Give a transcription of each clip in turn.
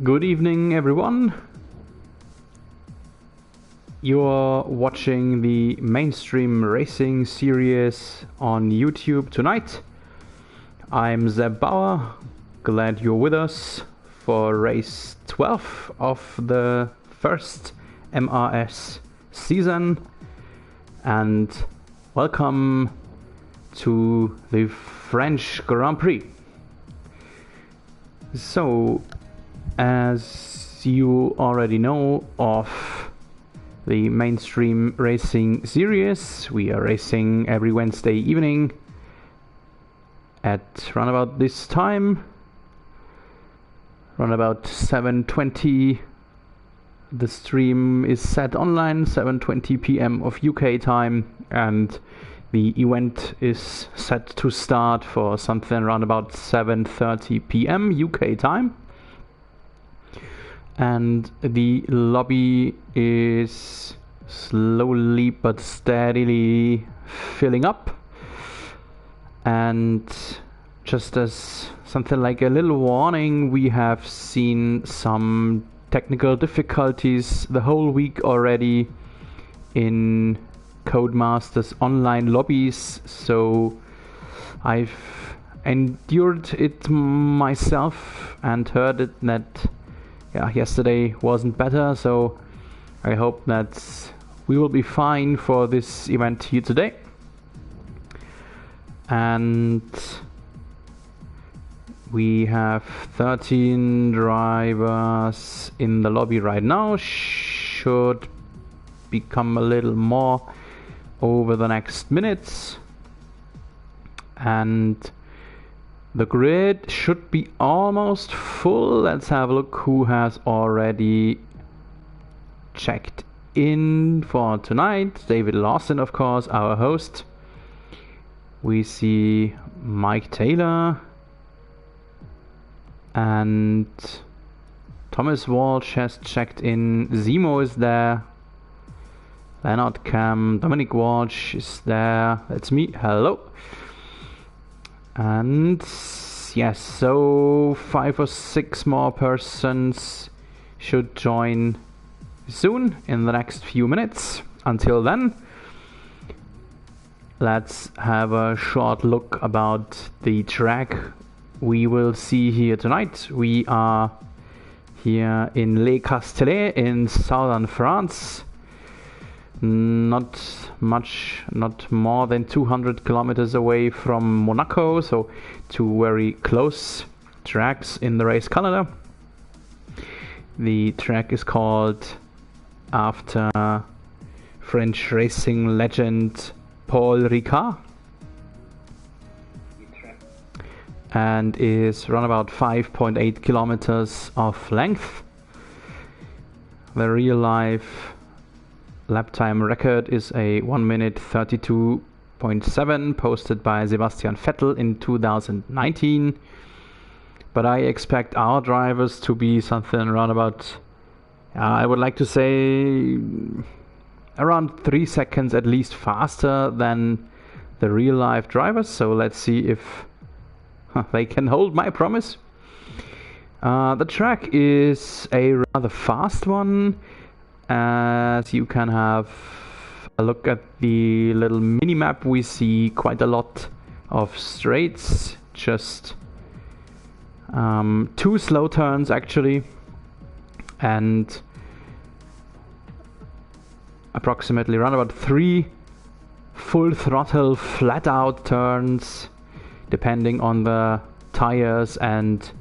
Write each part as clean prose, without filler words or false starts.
Good evening, everyone. You're watching the mainstream racing series on YouTube tonight. I'm Zeb Bauer. Glad you're with us for race 12 of the first MRS season. And welcome to the French Grand Prix. So, as you already know of the mainstream racing series, we are racing every Wednesday evening at around about this time, around about 7:20. The stream is set online, 7:20 p.m. of UK time, and the event is set to start for something around about 7:30 p.m. UK time. And the lobby is slowly but steadily filling up. And just as something like a little warning, we have seen some technical difficulties the whole week already in Codemasters online lobbies, so I've endured it myself and heard it that yesterday wasn't better, so I hope that we will be fine for this event here today. And we have 13 drivers in the lobby right now. Should become a little more over the next minutes. And the grid should be almost full. Let's have a look who has already checked in for tonight. David Lawson, of course, our host. We see Mike Taylor and Thomas Walsh has checked in. Zemo is there. Leonard Cam, Dominic Walsh is there. That's me. Hello. And yes, so 5 or 6 more persons should join soon in the next few minutes. Until then, let's have a short look about the track we will see here tonight. We are here in Les Castellets in southern France. Not more than 200 kilometers away from Monaco, so 2 very close tracks in the race calendar. The track is called after French racing legend Paul Ricard and is around about 5.8 kilometers of length. The real life lap time record is a 1 minute 32.7 posted by Sebastian Vettel in 2019. But I expect our drivers to be something around about, I would like to say, around 3 seconds at least faster than the real life drivers. So let's see if they can hold my promise. The track is a rather fast one. As you can have a look at the little mini map, we see quite a lot of straights, just 2 slow turns actually, and approximately around about 3 full throttle flat out turns, depending on the tires and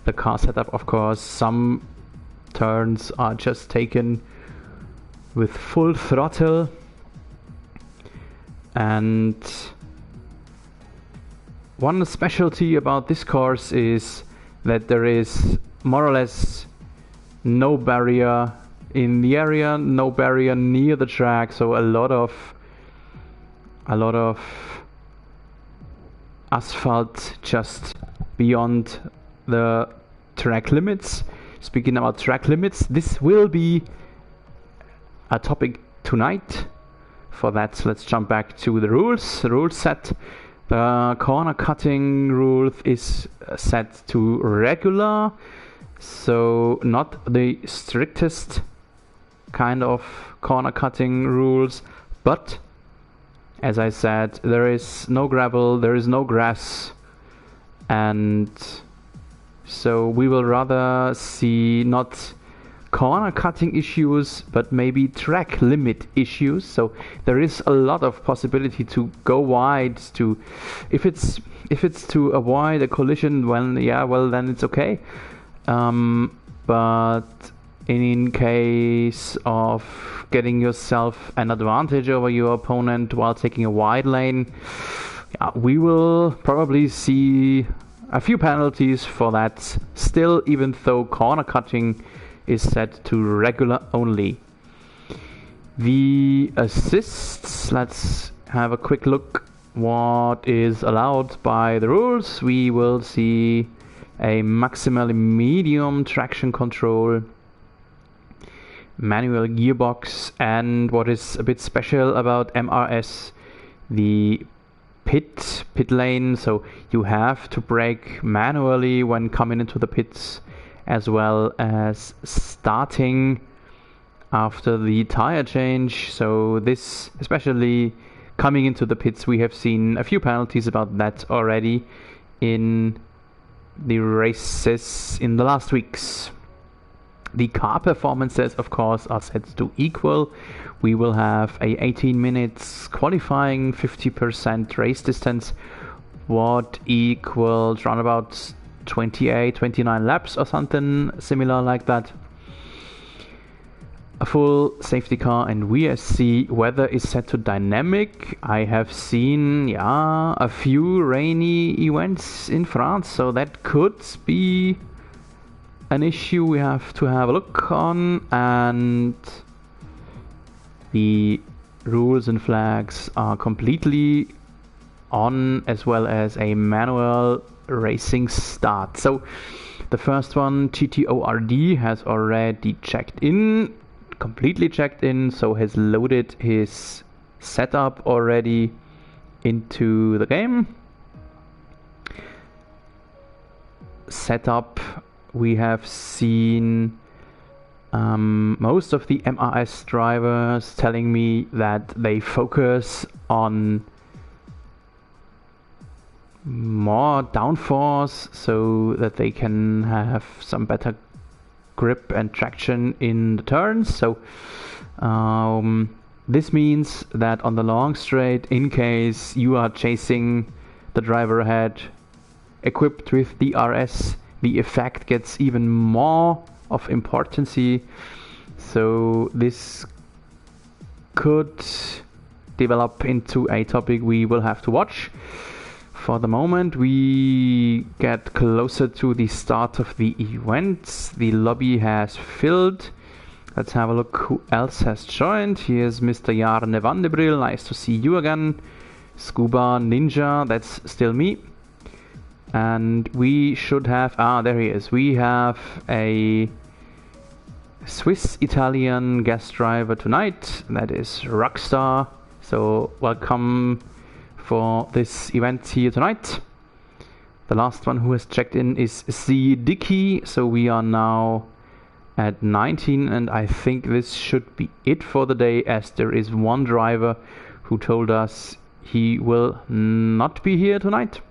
the car setup, of course. Some turns are just taken with full throttle, and one specialty about this course is that there is more or less no barrier in the area, no barrier near the track, so a lot of asphalt just beyond the track limits. Speaking about track limits, this will be a topic tonight. For that, let's jump back to the rules. The rule set. The corner cutting rule is set to regular. So not the strictest kind of corner cutting rules, but as I said, there is no gravel, there is no grass, and so we will rather see not corner cutting issues, but maybe track limit issues. So there is a lot of possibility to go wide, to if it's to avoid a collision, then it's okay. But in case of getting yourself an advantage over your opponent while taking a wide lane, we will probably see a few penalties for that still, even though corner cutting is set to regular only. The assists, let's have a quick look what is allowed by the rules. We will see a maximally medium traction control, manual gearbox, and what is a bit special about MRS, the pit lane, so you have to brake manually when coming into the pits, as well as starting after the tire change. So this, especially coming into the pits, we have seen a few penalties about that already in the races in the last weeks. The car performances, of course, are set to equal. We will have a 18 minutes qualifying, 50% race distance, what equals around about 29 laps or something similar like that. A full safety car and VSC. Weather is set to dynamic. I have seen a few rainy events in France, so that could be an issue we have to have a look on. And the rules and flags are completely on, as well as a manual racing start. So the first one, GTORD, has already completely checked in, so has loaded his setup already into the game. Setup, we have seen most of the MRS drivers telling me that they focus on more downforce so that they can have some better grip and traction in the turns. So this means that on the long straight, in case you are chasing the driver ahead equipped with the RS, the effect gets even more of importance. So this could develop into a topic we will have to watch. For the moment, we get closer to the start of the event. The lobby has filled. Let's have a look who else has joined. Here's Mr. Jarne Vandebril. Nice to see you again. Scuba Ninja, that's still me. And we should have... there he is. We have a Swiss-Italian guest driver tonight. That is Rockstar. So welcome for this event here tonight. The last one who has checked in is C. Dicky, so we are now at 19, and I think this should be it for the day, as there is one driver who told us he will not be here tonight.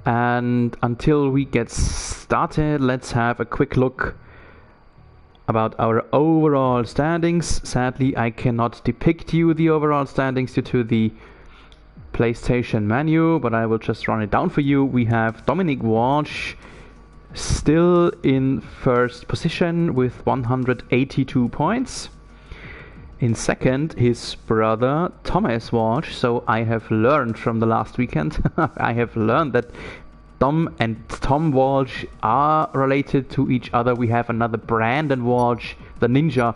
And until we get started, let's have a quick look about our overall standings. Sadly, I cannot depict you the overall standings due to the PlayStation menu, but I will just run it down for you. We have Dominic Walsh still in first position with 182 points. In second, his brother Thomas Walsh. So I have learned from the last weekend, I have learned that Dom and Tom Walsh are related to each other. We have another Brandon Walsh, the Ninja.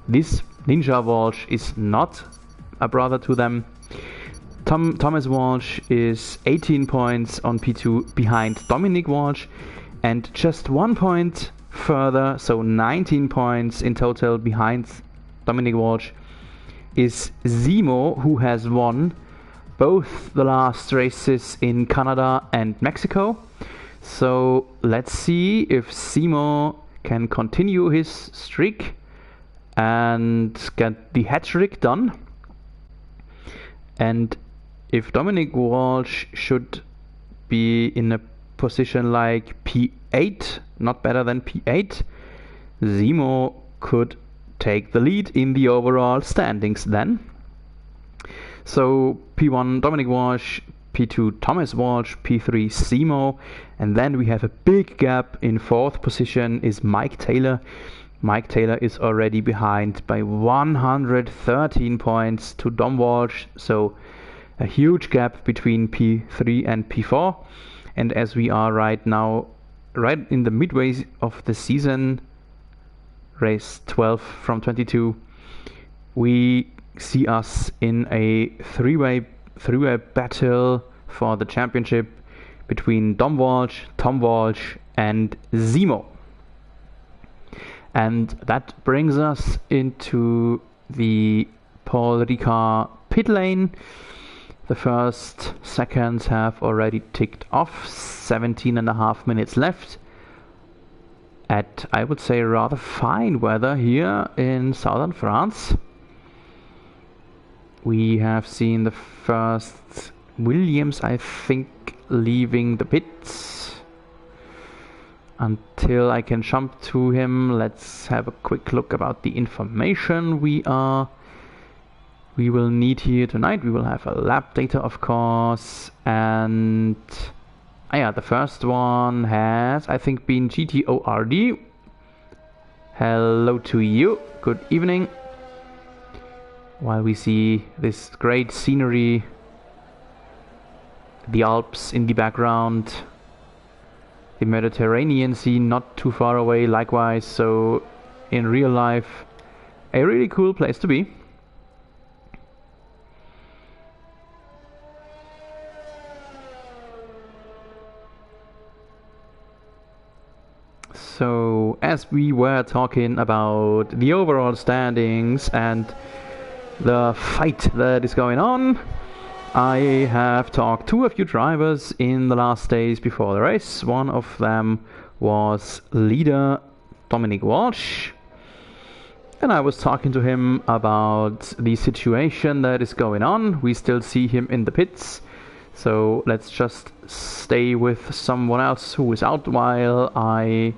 This Ninja Walsh is not a brother to them. Thomas Walsh is 18 points on P2 behind Dominic Walsh, and just 1 point further, so 19 points in total behind Dominic Walsh, is Zemo, who has won both the last races in Canada and Mexico. So let's see if Simo can continue his streak and get the hat-trick done. And if Dominic Walsh should be in a position like P8, not better than P8, Simo could take the lead in the overall standings then. So P1 Dominic Walsh, P2 Thomas Walsh, P3 Simo, and then we have a big gap. In 4th position is Mike Taylor. Mike Taylor is already behind by 113 points to Dom Walsh, so a huge gap between P3 and P4. And as we are right now, right in the midway of the season, race 12 from 22, we see us in a three-way battle for the championship between Dom Walsh, Tom Walsh, and Simo. And that brings us into the Paul Ricard pit lane. The first seconds have already ticked off, 17.5 minutes left. At, I would say, rather fine weather here in southern France. We have seen the first Williams, I think, leaving the pits. Until I can jump to him, let's have a quick look about the information we will need here tonight. We will have a lap data, of course, and yeah, the first one has, I think, been GTORD. Hello to you, good evening. While we see this great scenery, the Alps in the background, the Mediterranean Sea not too far away likewise, so in real life a really cool place to be. So as we were talking about the overall standings and the fight that is going on, I have talked to a few drivers in the last days before the race. One of them was leader Dominic Walsh, and I was talking to him about the situation that is going on. We still see him in the pits, so let's just stay with someone else who is out while I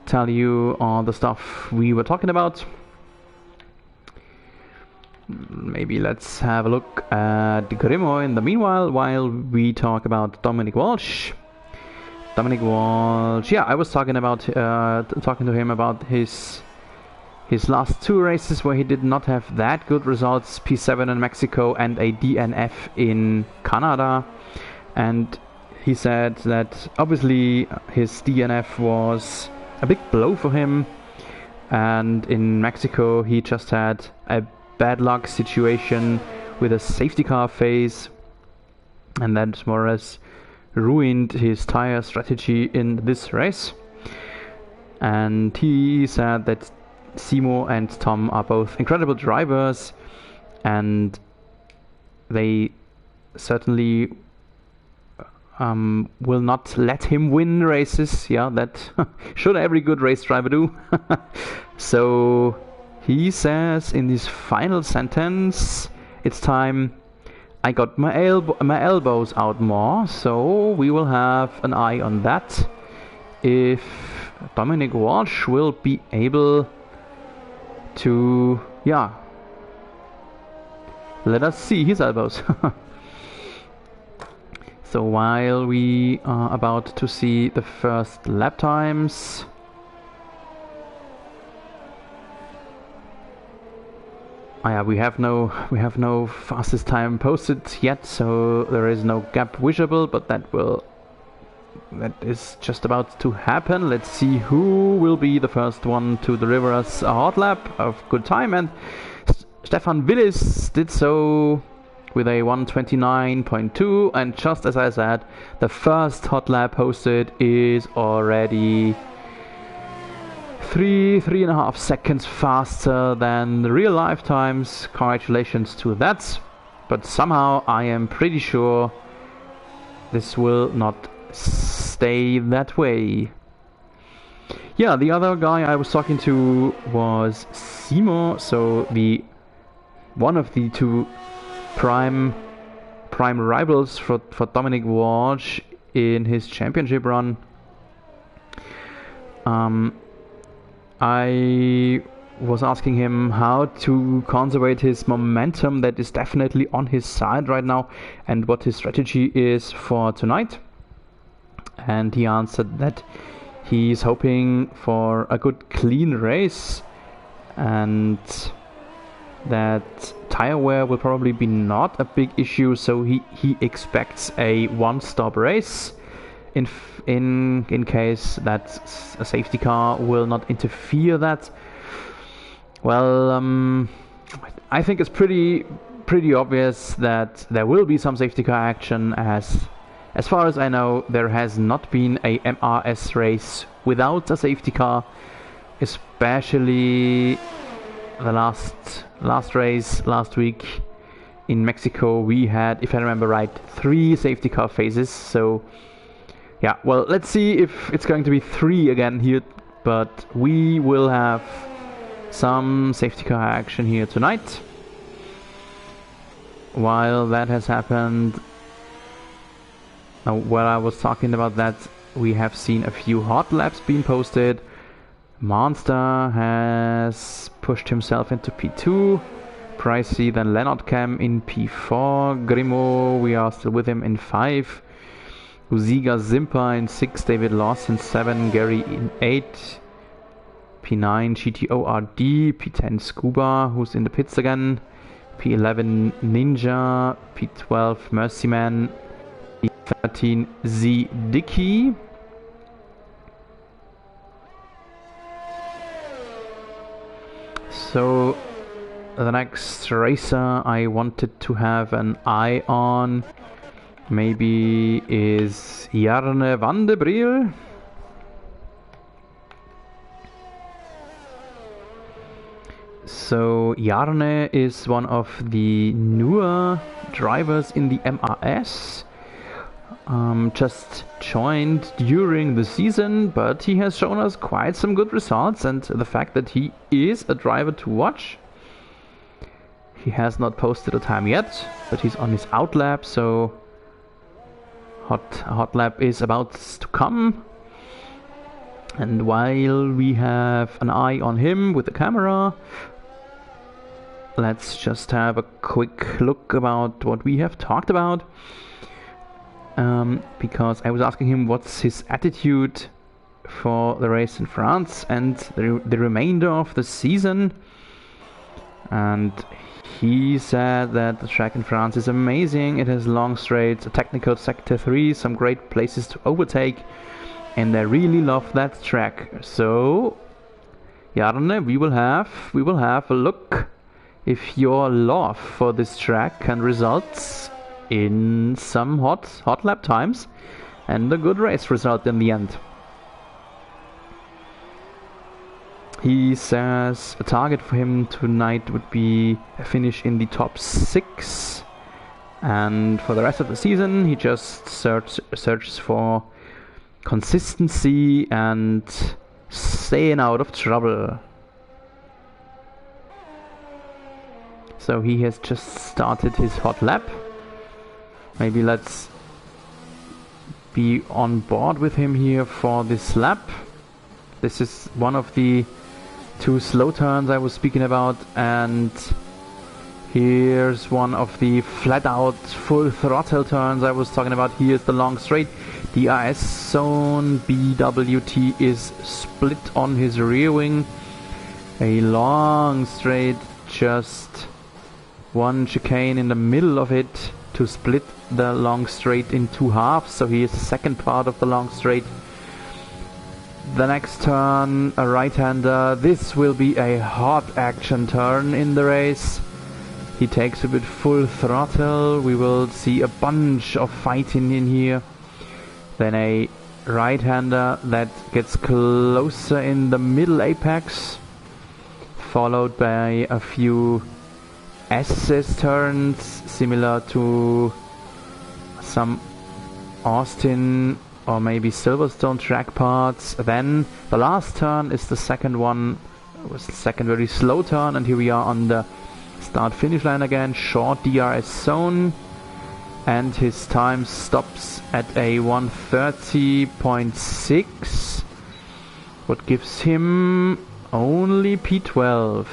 tell you all the stuff we were talking about. Maybe let's have a look at Grimo in the meanwhile, while we talk about Dominic Walsh. Dominic Walsh, yeah, I was talking to him about his last 2 races where he did not have that good results, P7 in Mexico and a DNF in Canada. And he said that obviously his DNF was a big blow for him, and in Mexico he just had a bad luck situation with a safety car phase, and that more or less ruined his tire strategy in this race. And he said that Simo and Tom are both incredible drivers, and they certainly will not let him win races. Yeah, that should every good race driver do. So he says in this final sentence, it's time I got my elbows out more, so we will have an eye on that. If Dominic Walsh will be able to, yeah, let us see his elbows. So while we are about to see the first lap times, yeah, we have no fastest time posted yet, so there is no gap visible, but that is just about to happen. Let's see who will be the first one to deliver us a hot lap of good time, and Stefan Willis did so with a 1:29.2, and just as I said, the first hot lap posted is already 3.5 seconds faster than the real life times. Congratulations to that. But somehow I am pretty sure this will not stay that way. Yeah, the other guy I was talking to was Simo, so one of the two prime rivals for Dominic Walsh in his championship run. I was asking him how to conserve his momentum that is definitely on his side right now, and what his strategy is for tonight. And he answered that he's hoping for a good clean race, and that tire wear will probably be not a big issue, so he expects a one-stop race in case that a safety car will not interfere that. Well, I think it's pretty obvious that there will be some safety car action. As far as I know, there has not been a MRS race without a safety car, especially the last race last week in Mexico. We had, if I remember right, 3 safety car phases. So yeah, well, let's see if it's going to be 3 again here, but we will have some safety car action here tonight. While that has happened, while I was talking about that, we have seen a few hot laps being posted. Monster has pushed himself into P2. Pricey, then Leonard Cam in P4. Grimo, we are still with him in 5. Uziga Zimpa in 6. David Loss in 7. Gary in 8. P9 GTORD. P10 Scuba, who's in the pits again. P11 Ninja. P12 Mercyman. P13 Z Dicky. So the next racer I wanted to have an eye on maybe is Jarne van de Briel. So Jarne is one of the newer drivers in the MRS. Just joined during the season, but he has shown us quite some good results, and the fact that he is a driver to watch. He has not posted a time yet, but he's on his out lap, so hot lap is about to come. And while we have an eye on him with the camera, let's just have a quick look about what we have talked about. Because I was asking him what's his attitude for the race in France and the remainder of the season, and he said that the track in France is amazing. It has long straights, a technical sector 3, some great places to overtake, and they really love that track. So Jarne, we will have a look if your love for this track can result in some hot lap times and a good race result in the end. He says a target for him tonight would be a finish in the top 6, and for the rest of the season he just searches for consistency and staying out of trouble. So he has just started his hot lap. Maybe let's be on board with him here for this lap. This is one of the 2 slow turns I was speaking about, and here's one of the flat out full throttle turns I was talking about. Here's the long straight. The IS zone BWT is split on his rear wing. A long straight, just one chicane in the middle of it to split the long straight in 2 halves. So here's the second part of the long straight. The next turn, a right-hander. This will be a hot action turn in the race. He takes it with full throttle. We will see a bunch of fighting in here. Then a right-hander that gets closer in the middle apex, followed by a few SS turns similar to some Austin or maybe Silverstone track parts. Then the last turn is the second one, was the second very slow turn, and here we are on the start finish line again, short DRS zone, and his time stops at a 1:30.6, what gives him only P12.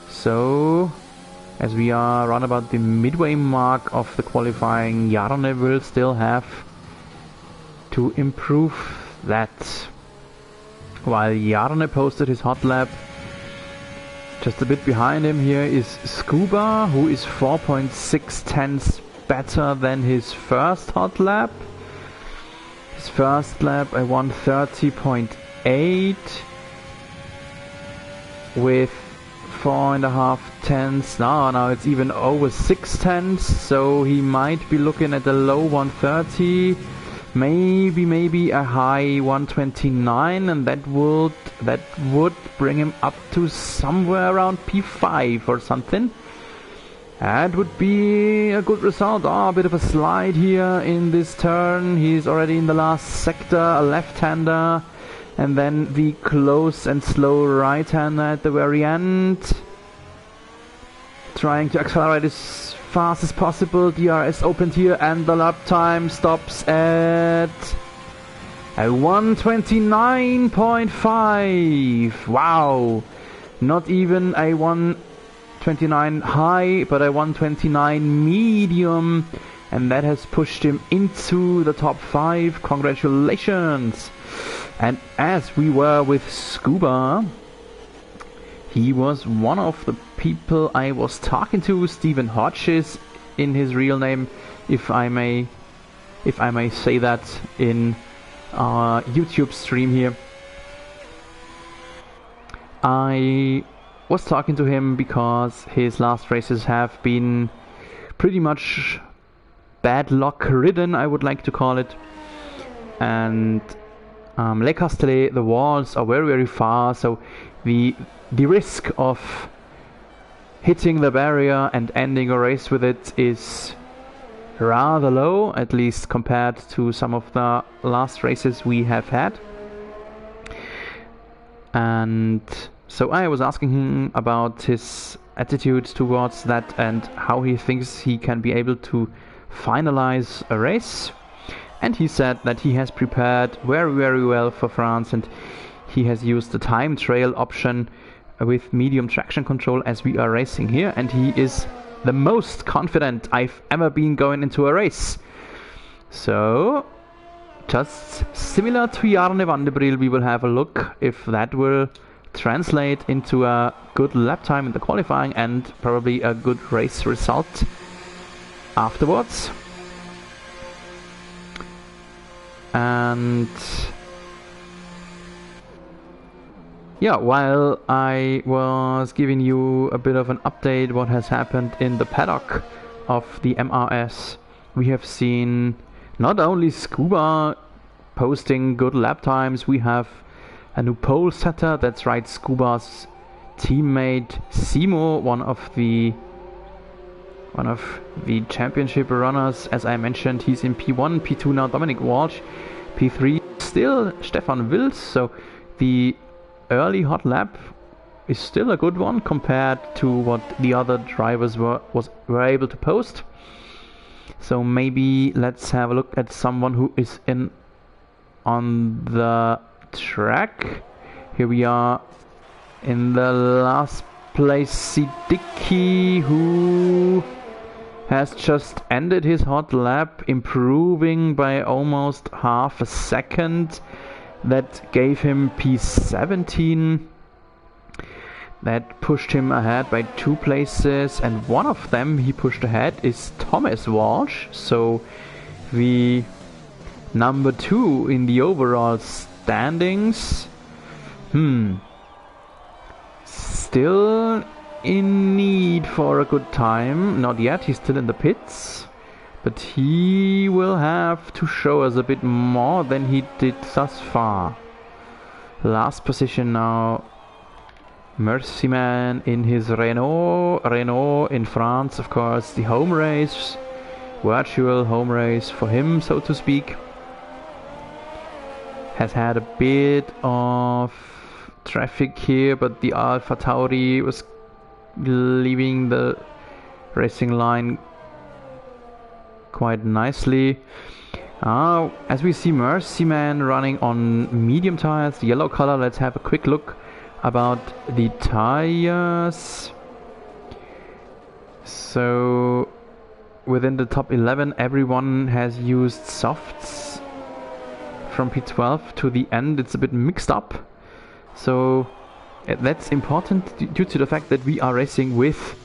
So as we are around about the midway mark of the qualifying, Jarne will still have to improve that. While Jarne posted his hot lap, just a bit behind him here is Scuba, who is 4.6 tenths better than his first hot lap. His first lap a 1:30.8 with 4.5 tenths. Now it's even over 6 tenths, so he might be looking at a low 1:30, maybe a high 1:29, and that would bring him up to somewhere around P5 or something. That would be a good result. A bit of a slide here in this turn. He's already in the last sector, a left-hander, and then the close and slow right-hander at the very end. Trying to accelerate as fast as possible. DRS opened here, and the lap time stops at a 1:29.5. Wow! Not even a 1:29 high, but a 1:29 medium, and that has pushed him into the top 5. Congratulations! And as we were with Scuba, he was one of the people I was talking to, Stephen Hodges in his real name, if I may say that in our YouTube stream here. I was talking to him because his last races have been pretty much bad luck ridden, I would like to call it. And Le Castellet, the walls are very far, so the risk of hitting the barrier and ending a race with it is rather low, at least compared to some of the last races we have had. And so I was asking him about his attitude towards that and how he thinks he can be able to finalize a race. And he said that he has prepared very well for France, and he has used the time trial option with medium traction control as we are racing here, and he is the most confident I've ever been going into a race. So just similar to Jarne van der Briel, we will have a look if that will translate into a good lap time in the qualifying and probably a good race result afterwards. And yeah, while I was giving you a bit of an update what has happened in the paddock of the MRS, we have seen not only Scuba posting good lap times, we have a new pole setter, that's right, Scuba's teammate Simo, one of the championship runners. As I mentioned, he's in P1, P2 now Dominic Walsh, P3 still Stefan Wils, so the early hot lap is still a good one compared to what the other drivers were able to post. So maybe let's have a look at someone who is in on the track. Here we are in the last place, Siddiqui, who has just ended his hot lap, improving by almost half a second. That gave him P17. That pushed him ahead by 2 places, and one of them he pushed ahead is Thomas Walsh, so the number 2 in the overall standings. Still in need for a good time. Not yet, he's still in the pits, but he will have to show us a bit more than he did thus far. Last position now, Mercyman in his Renault in France, of course, the home race. virtual home race for him, so to speak. Has had a bit of traffic here, but the Alpha Tauri was leaving the racing line quite nicely. As we see Mercy Man running on medium tires, yellow color. Let's have a quick look about the tires. So within the top 11, everyone has used softs. From P12 to the end, it's a bit mixed up. So that's important due to the fact that we are racing with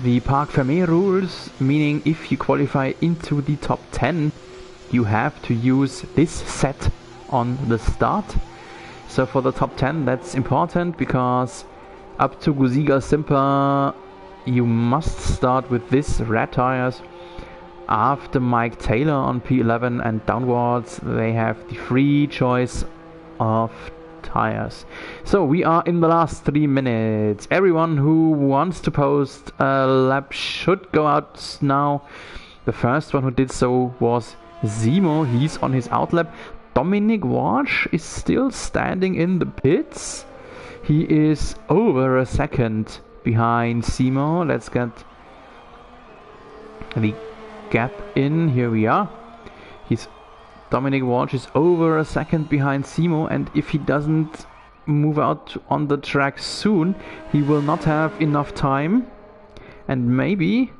the Parc Fermé rules, meaning if you qualify into the top 10, you have to use this set on the start. So for the top 10, that's important, because up to Guziga Simpa, you must start with this red tires. After Mike Taylor on P11 and downwards, they have the free choice of tires. So we are in the last 3 minutes. Everyone who wants to post a lap should go out now. The first one who did so was Zemo. He's on his out lap. Dominic Walsh is still standing in the pits. He is over a second behind Zemo. Let's get the gap in. Here we are. Dominic Walsh is over a second behind Zemo, and if he doesn't move out on the track soon, he will not have enough time, and maybe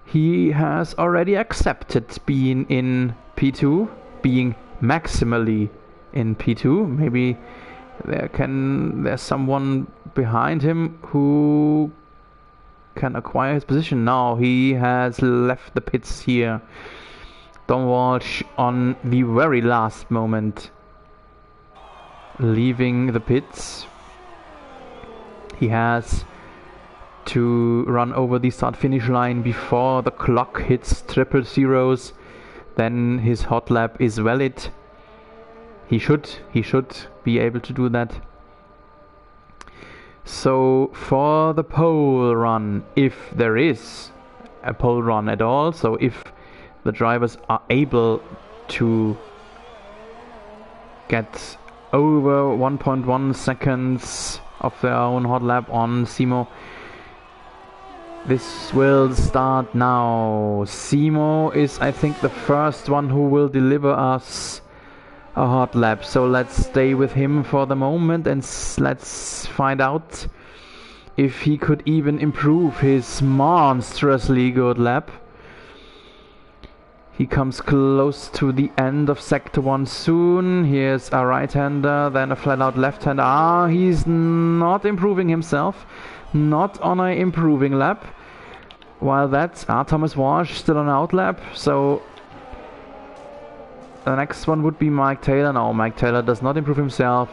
he has already accepted being in P2, being maximally in P2. Maybe there's someone behind him who can acquire his position. Now he has left the pits here. Dom Walsh on the very last moment leaving the pits. He has to run over the start finish line before the clock hits triple zeros. Then his hot lap is valid. He should be able to do that. So for the pole run, if there is a pole run at all, so if the drivers are able to get over 1.1 seconds of their own hot lap on Zemo, this will start now. Zemo is, I think, the first one who will deliver us a hot lap, so let's stay with him for the moment and let's find out if he could even improve his monstrously good lap. He comes close to the end of sector 1 soon. Here's a right-hander, then a flat-out left-hander. He's not improving himself. Not on a improving lap. While that's Thomas Walsh still on out lap. So the next one would be Mike Taylor. No, Mike Taylor does not improve himself,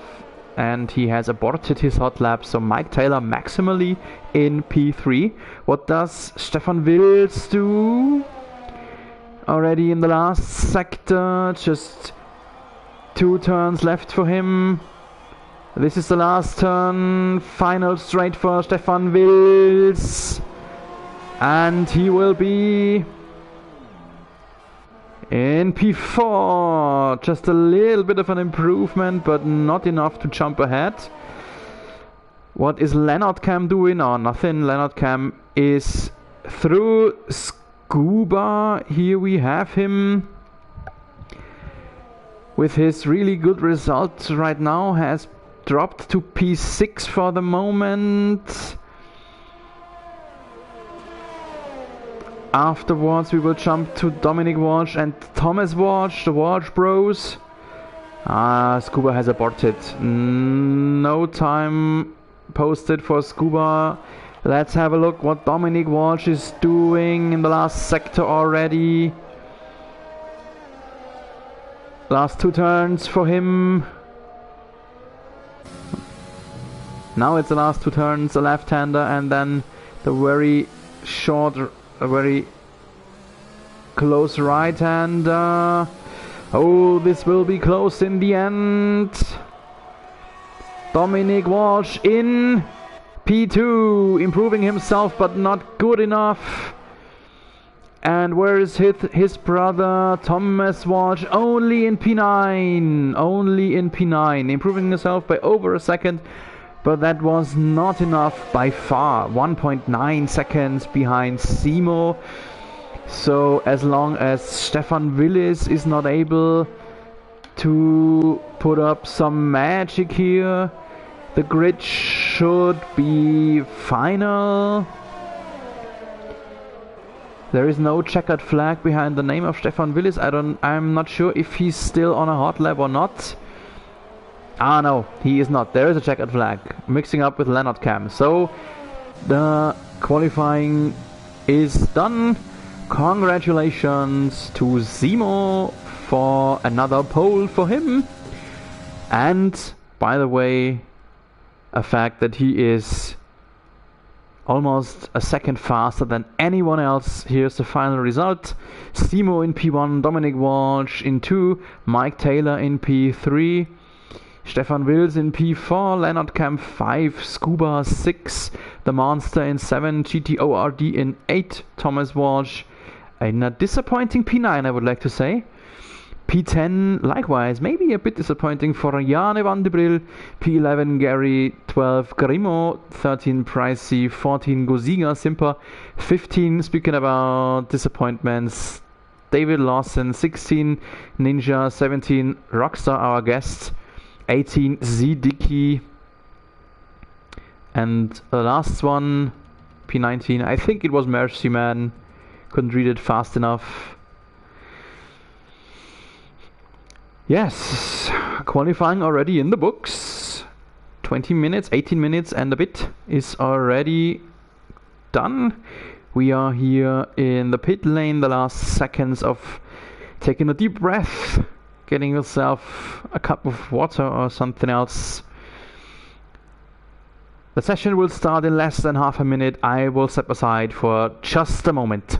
and he has aborted his hot lap. So Mike Taylor maximally in P3. What does Stefan Wills do? Already in the last sector, just 2 turns left for him. This is the last turn, final straight for Stefan Wills, and he will be in P4. Just a little bit of an improvement, but not enough to jump ahead. What is Leonard Cam doing? Oh, nothing. Leonard Cam is through Scuba. Here we have him with his really good result right now, has dropped to P6 for the moment. Afterwards we will jump to Dominic Walsh and Thomas Walsh, the Walsh Bros. Scuba has aborted. No time posted for Scuba. Let's have a look what Dominic Walsh is doing in the last sector already. Last 2 turns for him. Now it's the last 2 turns, a left-hander and then the very short, a very close right-hander. Oh, this will be close in the end. Dominic Walsh in P2, improving himself but not good enough. And where is his brother Thomas Walsh? Only in P9. Only in P9. Improving himself by over a second. But that was not enough by far. 1.9 seconds behind Simo. So as long as Stefan Willis is not able to put up some magic here, the grid should be final. There is no checkered flag behind the name of Stefan Willis. I'm not sure if he's still on a hot lap or not. Ah, no, he is not. There is a checkered flag mixing up with Leonard Cam. So the qualifying is done. Congratulations to Simo for another pole for him. And by the way, a fact that he is almost a second faster than anyone else. Here's the final result. Simo in P1, Dominic Walsh in 2, Mike Taylor in P3, Stefan Wills in P4, Leonard Camp 5, Scuba 6, The Monster in 7, GTORD in 8, Thomas Walsh in a disappointing P9, I would like to say. P10 likewise, maybe a bit disappointing for Jane van de Bril. P11 Gary, 12 Grimo, 13 Pricey, 14 Goziga Simper, 15 speaking about disappointments, David Lawson, 16 Ninja, 17 Rockstar our guest, 18 Z Dicky, and the last one P19, I think it was Mercy Man, couldn't read it fast enough. Yes, qualifying already in the books. 20 minutes, 18 minutes and a bit is already done. We are here in the pit lane, the last seconds of taking a deep breath, getting yourself a cup of water or something else. The session will start in less than half a minute. I will step aside for just a moment.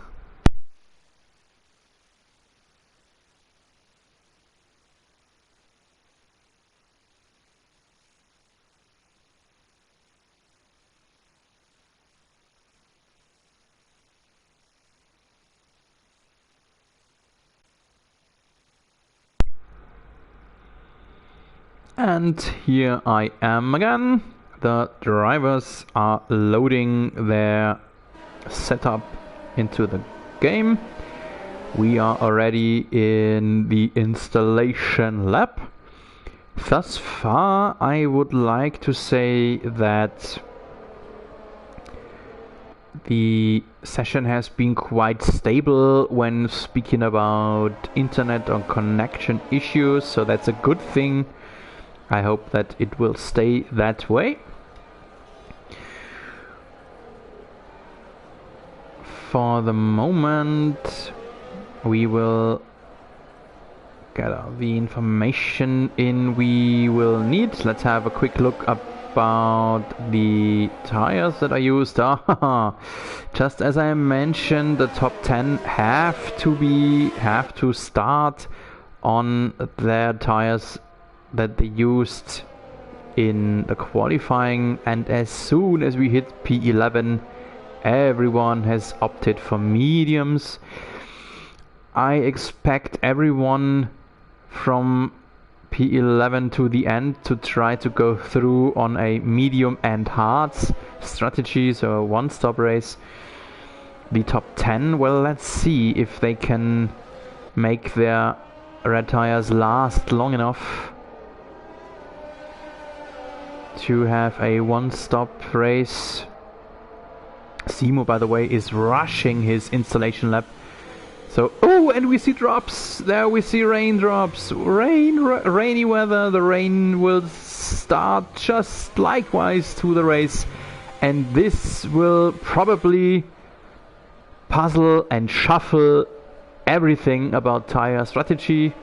And here I am again. The drivers are loading their setup into the game. We are already in the installation lab. Thus far, I would like to say that the session has been quite stable when speaking about internet or connection issues, so that's a good thing. I hope that it will stay that way. For the moment, we will get the information in we will need. Let's have a quick look about the tires that I used. Just as I mentioned, the top 10 have to start on their tires that they used in the qualifying, and as soon as we hit P11 everyone has opted for mediums. I expect everyone from P11 to the end to try to go through on a medium and hards strategy, so a one-stop race. The top 10, well, let's see if they can make their red tires last long enough to have a one-stop race. Simo, by the way, is rushing his installation lap. So, oh, and we see drops. There we see raindrops. Rainy weather. The rain will start just likewise to the race. And this will probably puzzle and shuffle everything about tire strategy.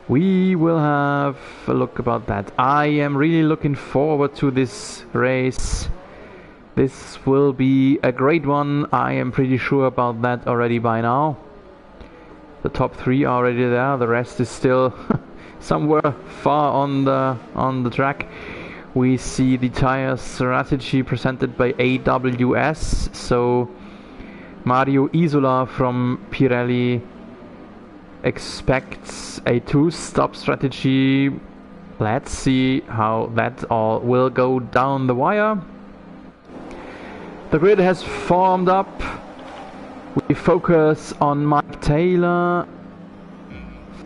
We will have a look about that. I am really looking forward to this race. This will be a great one. I am pretty sure about that already by now. The top 3 are already there. The rest is still somewhere far on the track. We see the tire strategy presented by AWS. So Mario Isola from Pirelli expects a 2-stop strategy. Let's see how that all will go down the wire. The grid has formed up. We focus on Mike Taylor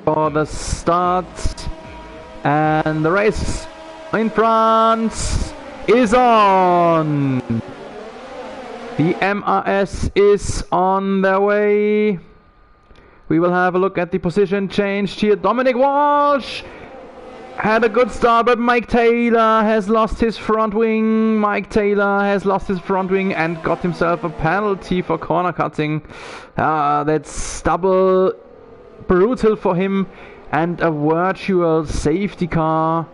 for the start, and the race in France is on. The MRS is on their way. We will have a look at the position changed here. Dominic Walsh had a good start, but Mike Taylor has lost his front wing. Mike Taylor has lost his front wing and got himself a penalty for corner cutting. That's double brutal for him, and a virtual safety car.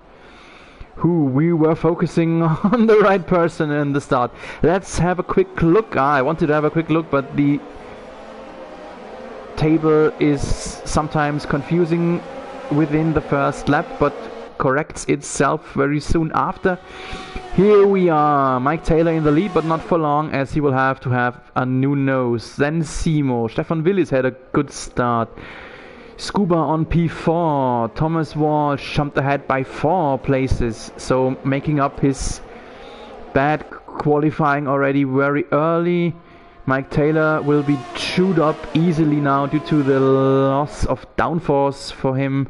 Who we were focusing on the right person in the start. Let's have a quick look. I wanted to have a quick look, but the table is sometimes confusing within the first lap, but corrects itself very soon after. Here we are, Mike Taylor in the lead, but not for long, as he will have to have a new nose. Then Simo. Stefan Willis had a good start. Scuba on P4. Thomas Walsh jumped ahead by 4 places, so making up his bad qualifying already very early. Mike Taylor will be chewed up easily now due to the loss of downforce for him.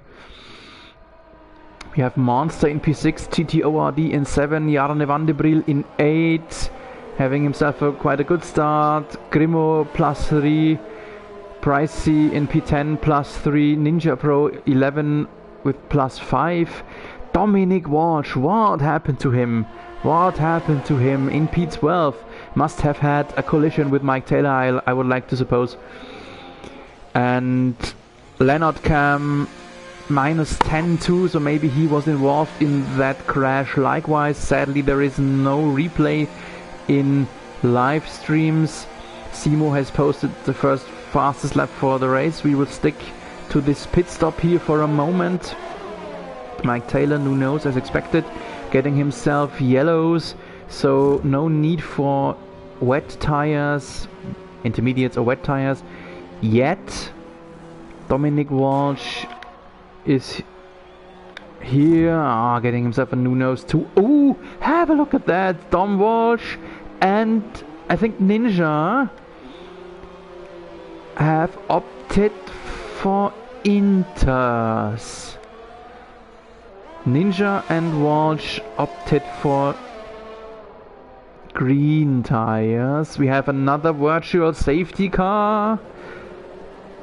We have Monster in P6, GTORD in 7, Jarne van de Briel in 8, having himself quite a good start. Grimo +3. Pricey in P10 +3, Ninja Pro 11 with +5. Dominic Walsh, what happened to him? What happened to him in P12? Must have had a collision with Mike Taylor, I would like to suppose. And Leonard Cam -10 too, so maybe he was involved in that crash likewise. Sadly, there is no replay in live streams. Simo has posted the first fastest lap for the race. We will stick to this pit stop here for a moment. Mike Taylor, new nose as expected, getting himself yellows, so no need for wet tires, intermediates or wet tires yet. Dominic Walsh is here, getting himself a new nose too. Oh, have a look at that. Dom Walsh and I think Ninja have opted for Inters. Ninja and Walsh opted for green tires. We have another virtual safety car.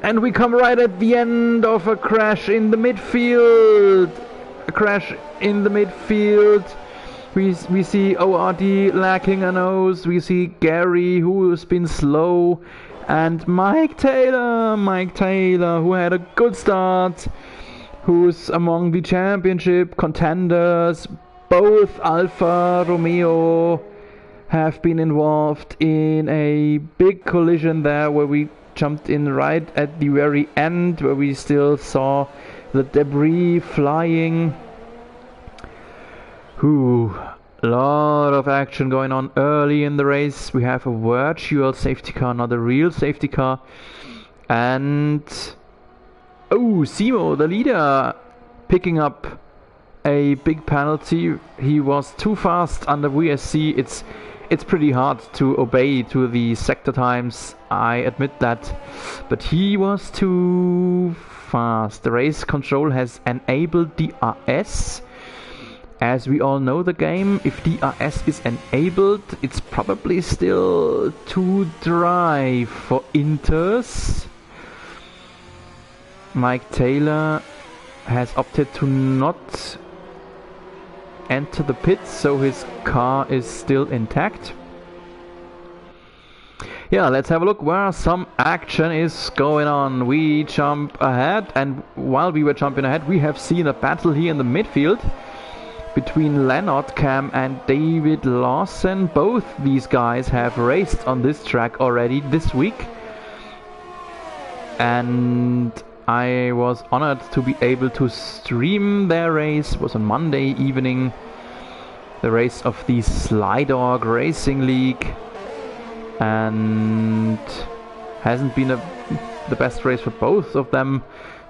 And we come right at the end of a crash in the midfield. A crash in the midfield. We see ORD lacking a nose. We see Gary, who has been slow. And Mike Taylor, who had a good start, who's among the championship contenders. Both Alfa Romeo have been involved in a big collision there, where we jumped in right at the very end, where we still saw the debris flying. A lot of action going on early in the race. We have a virtual safety car, not a real safety car. And Simo, the leader, picking up a big penalty. He was too fast under VSC. It's pretty hard to obey to the sector times, I admit that, but he was too fast. The race control has enabled DRS. As we all know the game, if DRS is enabled, it's probably still too dry for Inters. Mike Taylor has opted to not enter the pits, so his car is still intact. Yeah, let's have a look where some action is going on. We jump ahead, and while we were jumping ahead, we have seen a battle here in the midfield between Leonard Cam and David Lawson. Both these guys have raced on this track already this week, and I was honored to be able to stream their race. It was on Monday evening, the race of the Slydog Racing League, and hasn't been the best race for both of them.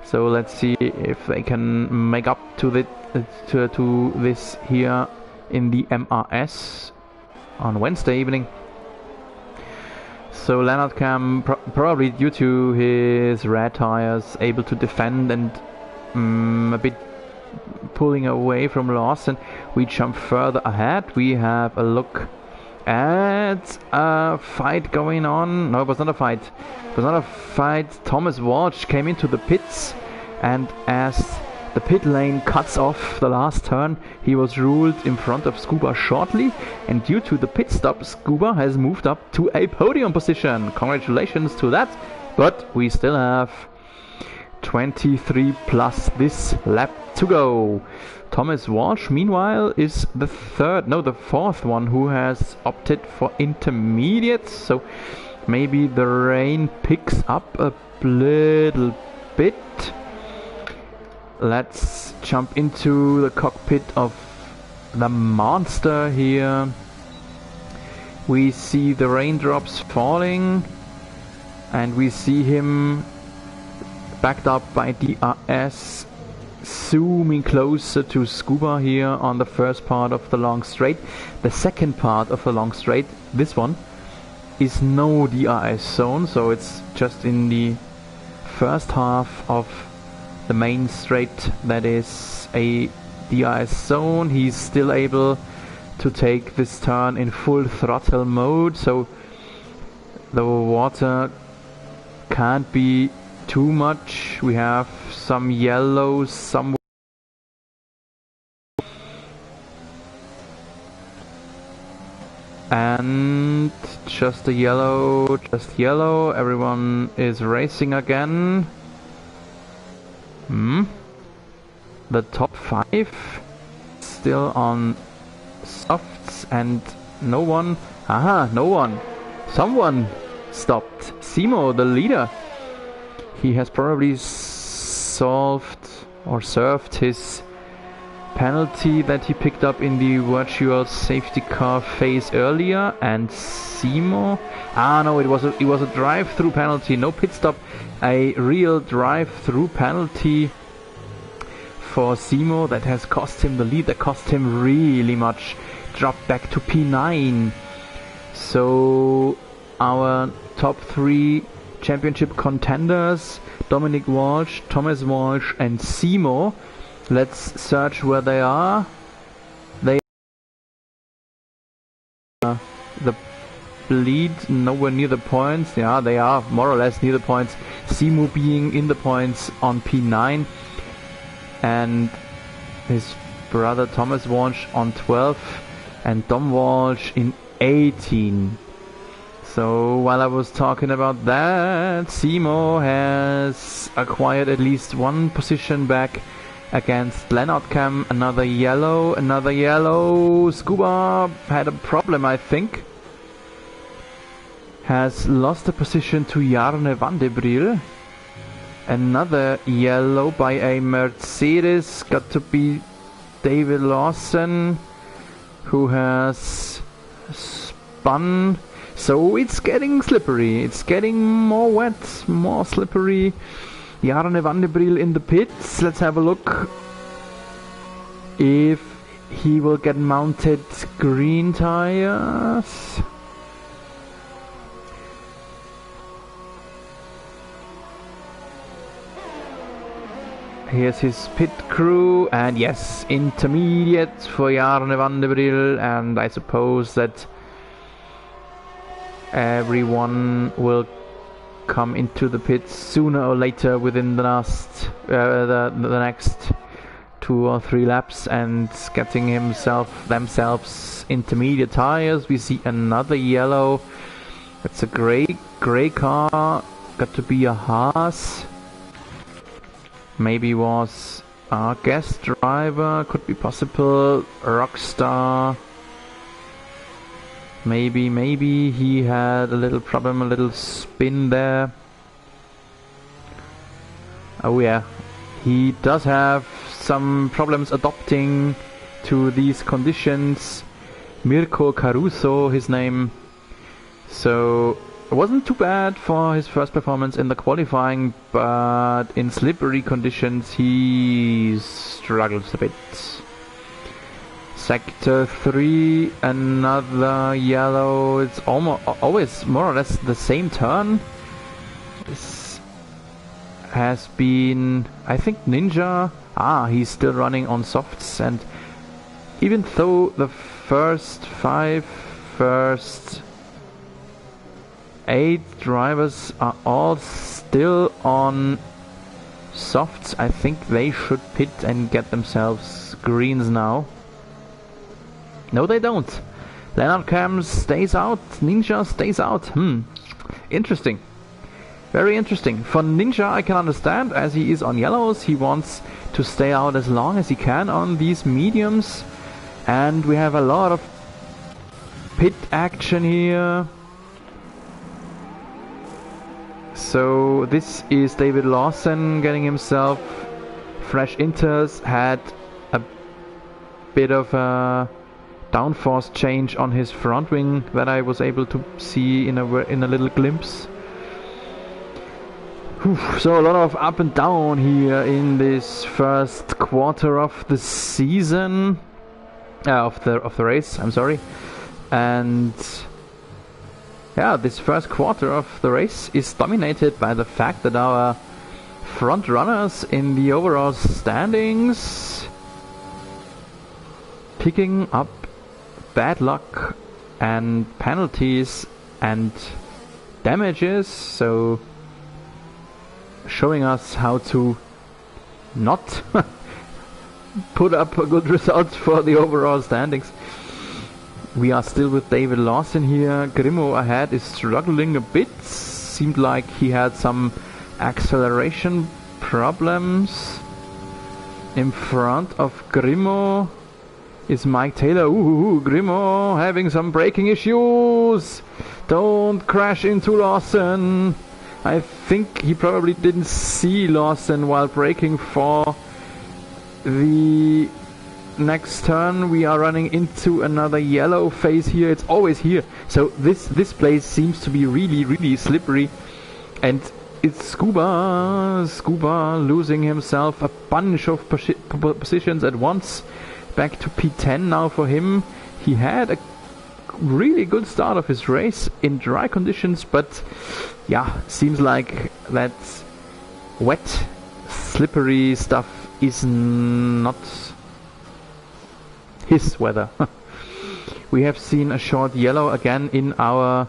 So let's see if they can make up to this here in the MRS on Wednesday evening. So Leonard Cam, probably due to his red tires, able to defend and a bit pulling away from Lawson. We jump further ahead. We have a look at a fight going on. No, it was not a fight. It was not a fight. Thomas Walsh came into the pits, and as the pit lane cuts off the last turn, he was ruled in front of Scuba shortly, and due to the pit stop, Scuba has moved up to a podium position. Congratulations to that, but we still have 23 plus this lap to go. Thomas Walsh, meanwhile, is the fourth one who has opted for intermediate, so maybe the rain picks up a little bit. Let's jump into the cockpit of the monster here. We see the raindrops falling, and we see him backed up by DRS, zooming closer to Scuba here on the first part of the long straight. The second part of the long straight, this one, is no DRS zone, so it's just in the first half of the main straight that is a DRS zone. He's still able to take this turn in full throttle mode, so the water can't be too much. We have some yellows somewhere, and just yellow. Everyone is racing again. The top 5 still on softs, and no one. Someone stopped. Simo, the leader. He has probably served his penalty that he picked up in the virtual safety car phase earlier, and Simo. No, it was a drive-through penalty, no pit stop, a real drive-through penalty for Simo that has cost him the lead, that cost him really much. Dropped back to P9. So our top 3 championship contenders, Dominic Walsh, Thomas Walsh and Simo. Let's search where they are. They are the lead, nowhere near the points. Yeah, they are more or less near the points. Simo being in the points on P9, and his brother Thomas Walsh on 12, and Dom Walsh in 18. So while I was talking about that, Simo has acquired at least one position back against Leonard Cam. Another yellow. Scuba had a problem, I think. Has lost a position to Jarne van de Briel. Another yellow by a Mercedes. Got to be David Lawson, who has spun. So it's getting slippery, it's getting more wet, more slippery. Jarne van de Briel in the pits. Let's have a look if he will get mounted green tires. Here's his pit crew, and yes, intermediate for Jarne van de Briel, and I suppose that everyone will come into the pits sooner or later within the next 2 or 3 laps, and getting themselves intermediate tires. We see another yellow. It's a grey car. Got to be a Haas. Maybe was a guest driver. Could be possible. Rockstar. Maybe he had a little problem, a little spin there. Oh yeah, he does have some problems adapting to these conditions. Mirko Caruso, his name. So It wasn't too bad for his first performance in the qualifying, but in slippery conditions he struggles a bit. Sector 3, another yellow. It's almost always more or less the same turn. This has been, I think, Ninja. He's still running on softs, and even though the first 8 drivers are all still on softs, I think they should pit and get themselves greens now. No, they don't. Leonard Cam stays out. Ninja stays out. Interesting. Very interesting. For Ninja, I can understand, as he is on yellows. He wants to stay out as long as he can on these mediums. And we have a lot of pit action here. So this is David Lawson getting himself fresh inters. Had a bit of a downforce change on his front wing that I was able to see in a little glimpse. So a lot of up and down here in this first quarter of the season, of the race. I'm sorry, and yeah, this first quarter of the race is dominated by the fact that our front runners in the overall standings picking up bad luck and penalties and damages, so showing us how to not put up a good result for the overall standings. We are still with David Lawson here. Grimo ahead is struggling a bit. Seemed like he had some acceleration problems. In front of Grimo is Mike Taylor. Grimo having some braking issues. Don't crash into Lawson. I think he probably didn't see Lawson while braking for the next turn. We are running into another yellow phase here. It's always here. So this place seems to be really slippery. And it's Scuba losing himself a bunch of positions at once. Back to P10 now for him. He had a really good start of his race in dry conditions, but yeah, seems like that wet, slippery stuff is not his weather. We have seen a short yellow again in our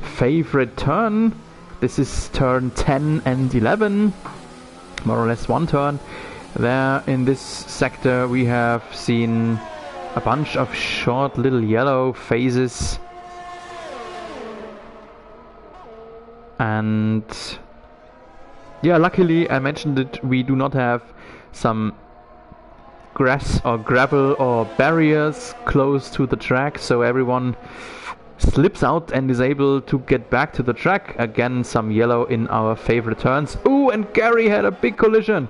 favorite turn. This is turn 10 and 11, more or less one turn. There in this sector we have seen a bunch of short little yellow phases, and yeah, luckily I mentioned it, we do not have some grass or gravel or barriers close to the track, so everyone slips out and is able to get back to the track. Again, some yellow in our favorite turns. Ooh, and Gary had a big collision.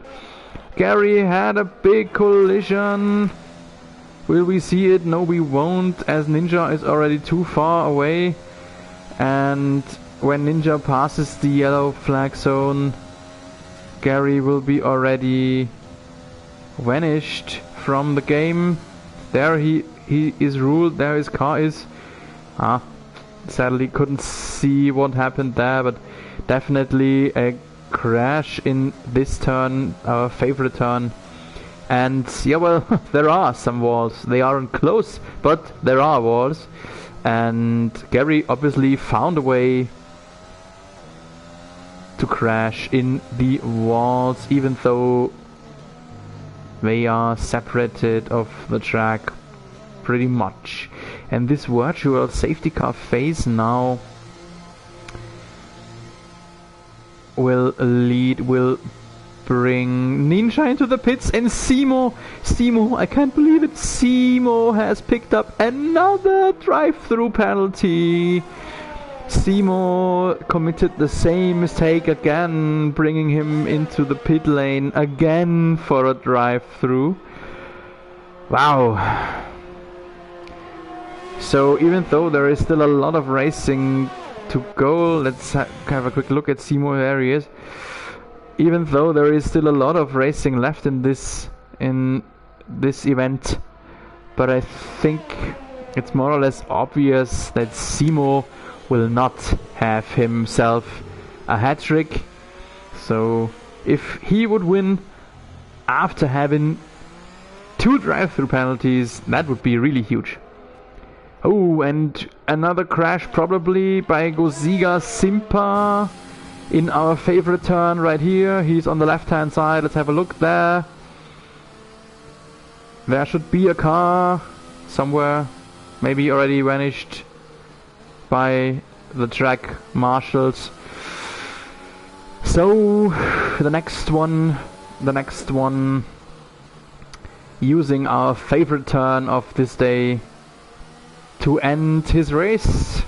Will we see it? No, we won't, as Ninja is already too far away. And when Ninja passes the yellow flag zone, Gary will be already vanished from the game. There he is ruled. There his car is. Sadly couldn't see what happened there, but definitely a crash in this turn, our favorite turn. And yeah, well, there are some walls. They aren't close, but there are walls. And Gary obviously found a way to crash in the walls, even though they are separated of the track pretty much. And this virtual safety car phase now will bring Ninja into the pits, and Simo, I can't believe it, Simo has picked up another drive-through penalty. Simo committed the same mistake again, bringing him into the pit lane again for a drive-through. Wow. So even though there is still a lot of racing to go. Let's have a quick look at Simo. There he is. Even though there is still a lot of racing left in this event, but I think it's more or less obvious that Simo will not have himself a hat-trick. So if he would win after having 2 drive-through penalties, that would be really huge. Oh, and another crash probably by Gosiga Simpa in our favorite turn right here. He's on the left-hand side. Let's have a look there. There should be a car somewhere, maybe already vanished by the track marshals. So the next one, using our favorite turn of this day to end his race.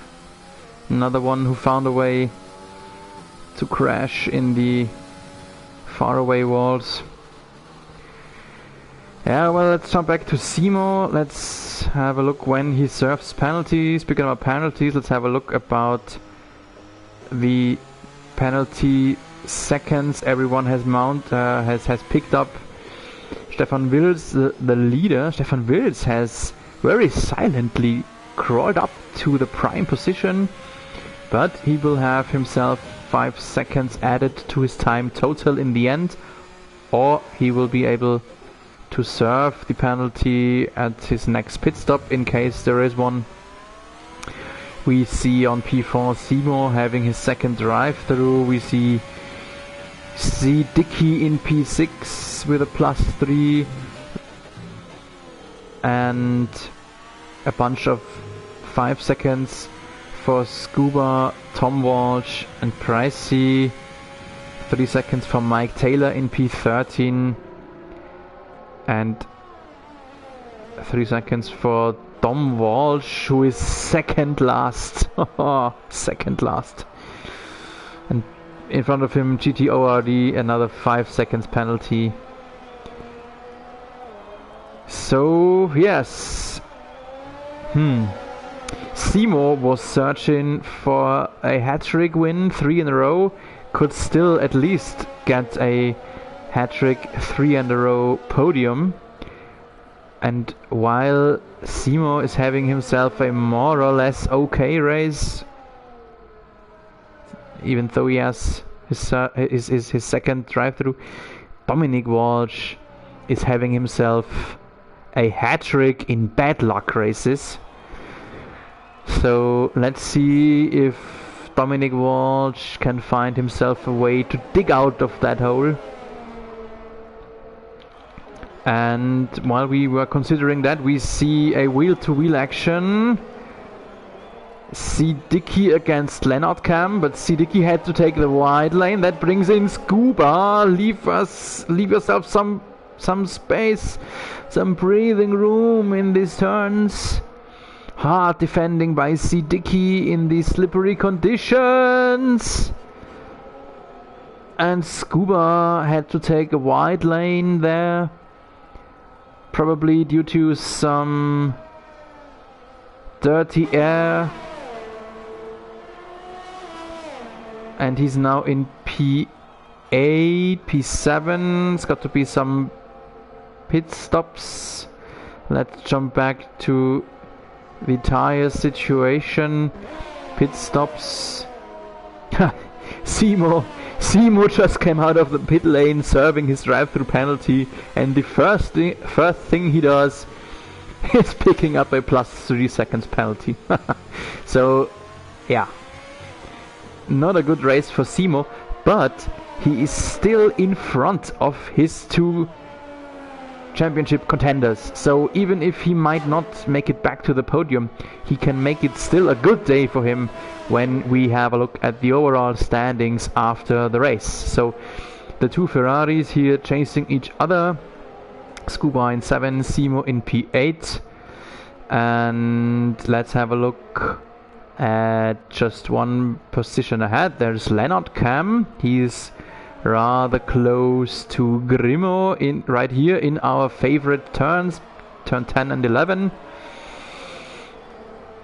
Another one who found a way to crash in the faraway walls. Yeah, well, let's jump back to Simo. Let's have a look when he serves penalties. Speaking about penalties, let's have a look about the penalty seconds everyone has has picked up. Stefan Wils, the leader, Stefan Wils has very silently crawled up to the prime position, but he will have himself 5 seconds added to his time total in the end, or he will be able to serve the penalty at his next pit stop in case there is one. We see on P4 Simo having his second drive through. We see Dicky in P6 with a +3 and a bunch of 5 seconds for Scuba, Tom Walsh and Pricey. 3 seconds for Mike Taylor in P13 and 3 seconds for Tom Walsh, who is second last. Second last. And in front of him GTORD, another 5 seconds penalty. So yes, Simo was searching for a hat-trick win, 3 in a row, could still at least get a hat-trick 3 in a row podium. And while Simo is having himself a more or less okay race, even though he has his second drive-through, Dominic Walsh is having himself a hat-trick in bad luck races. So let's see if Dominic Walsh can find himself a way to dig out of that hole. And while we were considering that, we see a wheel-to-wheel action. Dicky against Leonard Cam, but Dicky had to take the wide lane. That brings in Scuba. Leave yourself some space, some breathing room in these turns. Hard defending by Dicky in these slippery conditions. And Scuba had to take a wide lane there, probably due to some dirty air. And he's now in P8, P7. It's got to be some pit stops. Let's jump back to the tire situation. Pit stops. Simo just came out of the pit lane serving his drive-through penalty, and the first thing he does is picking up a +3 seconds penalty. So yeah, not a good race for Simo, but he is still in front of his 2 championship contenders. So even if he might not make it back to the podium, he can make it still a good day for him when we have a look at the overall standings after the race. So the 2 Ferraris here chasing each other. Scuba in 7, Simo in P8. And let's have a look at just 1 position ahead. There's Leonard Cam. He's rather close to Grimo right here in our favorite turns, turn 10 and 11.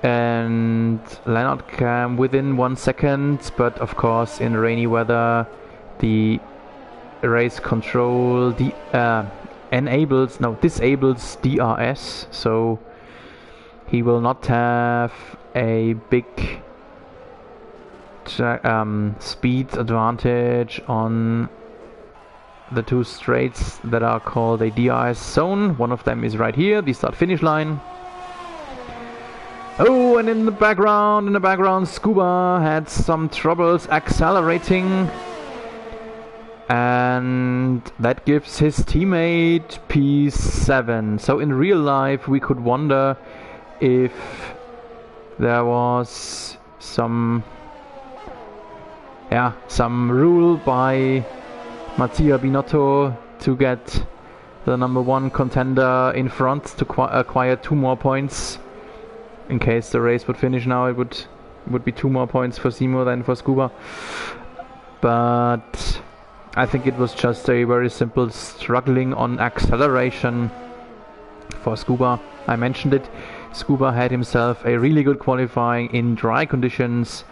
and Leonard came within 1 second, but of course in rainy weather the race control disables DRS, so he will not have a big speed advantage on the two straights that are called a DRS zone. One of them is right here, the start-finish line. Oh, and in the background, Scuba had some troubles accelerating, and that gives his teammate P7. So in real life we could wonder if there was some rule by Mattia Binotto to get the #1 contender in front to acquire 2 more points. In case the race would finish now, it would be 2 more points for Simo than for Scuba. But I think it was just a very simple struggling on acceleration for Scuba. I mentioned it. Scuba had himself a really good qualifying in dry conditions,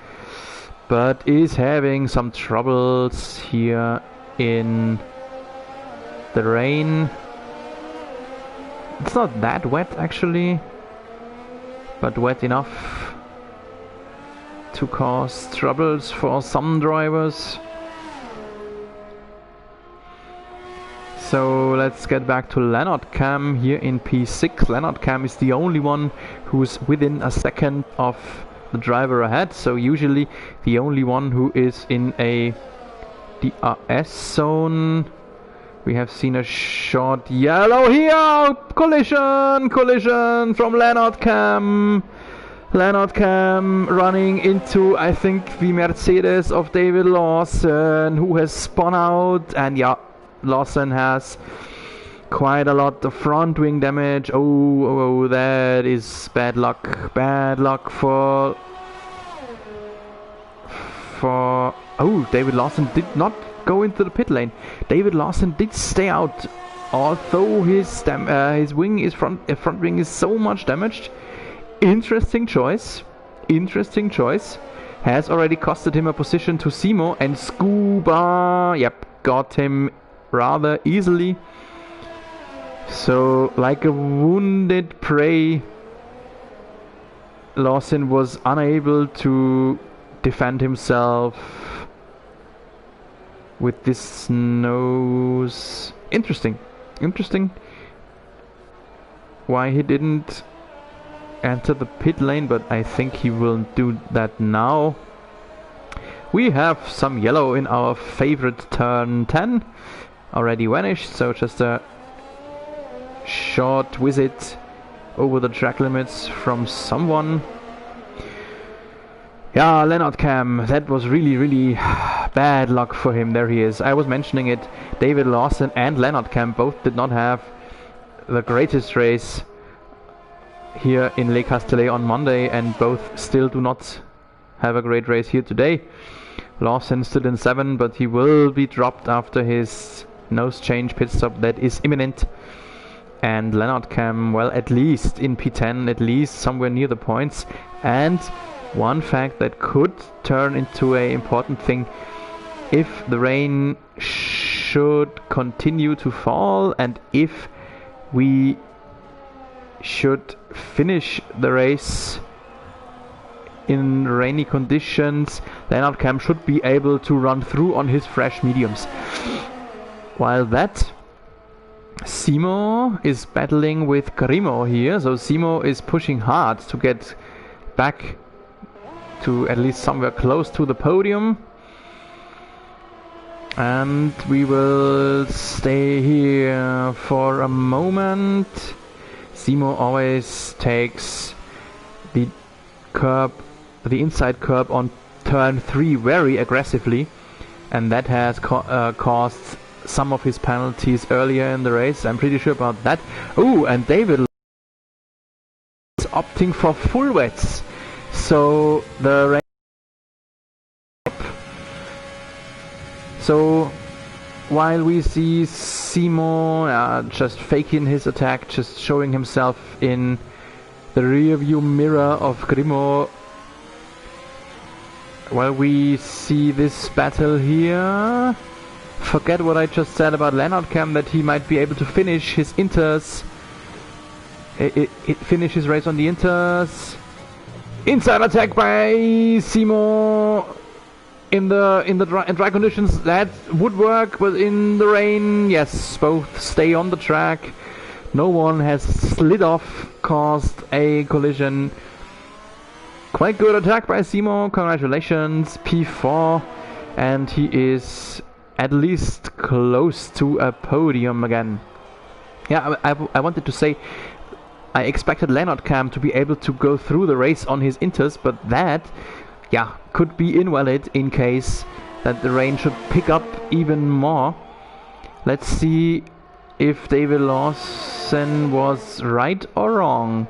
but is having some troubles here in the rain. It's not that wet actually, but wet enough to cause troubles for some drivers. So let's get back to Leonard Cam here in P6. Leonard Cam is the only one who's within a second of the driver ahead, so usually the only one who is in a DRS zone. We have seen a short yellow here. Collision from Leonard Cam. Leonard Cam running into, I think, the Mercedes of David Lawson, who has spun out, and yeah, Lawson has quite a lot of front wing damage. Oh, that is bad luck. Bad luck for oh, David Lawson did not go into the pit lane. David Lawson did stay out, although his wing is front wing is so much damaged. Interesting choice. Has already costed him a position to Simo, and Scuba, yep, got him rather easily. So, like a wounded prey, Lawson was unable to defend himself with this nose. Interesting why he didn't enter the pit lane, but I think he will do that now. We have some yellow in our favorite turn 10 already vanished, so just a short visit over the track limits from someone. Yeah, Leonard Cam, that was really bad luck for him. There he is. I was mentioning it. David Lawson and Leonard Cam both did not have the greatest race here in Le Castellet on Monday, and both still do not have a great race here today. Lawson stood in 7, but he will be dropped after his nose change pit stop that is imminent. And Leonard Cam, well, at least in P10, at least somewhere near the points. And one fact that could turn into an important thing: if the rain should continue to fall, and if we should finish the race in rainy conditions, Leonard Cam should be able to run through on his fresh mediums. While that, Simo is battling with Grimo here, so Simo is pushing hard to get back to at least somewhere close to the podium. And we will stay here for a moment. Simo always takes the inside curb on turn 3 very aggressively, and that has caused some of his penalties earlier in the race. I'm pretty sure about that. Oh, and David is opting for full wets, so the rain. So while we see Simo just faking his attack, just showing himself in the rear view mirror of Grimo. Well, we see this battle here. Forget what I just said about Leonard Cam, that he might be able to finish his inters. Finish his race on the inters. Inside attack by Simo. In dry conditions that would work, but in the rain, yes, both stay on the track. No one has slid off, caused a collision. Quite good attack by Simo, congratulations, P4, and he is at least close to a podium again. Yeah, I wanted to say, I expected Leonard Cam to be able to go through the race on his inters, but that, yeah, could be invalid in case that the rain should pick up even more. Let's see if David Lawson was right or wrong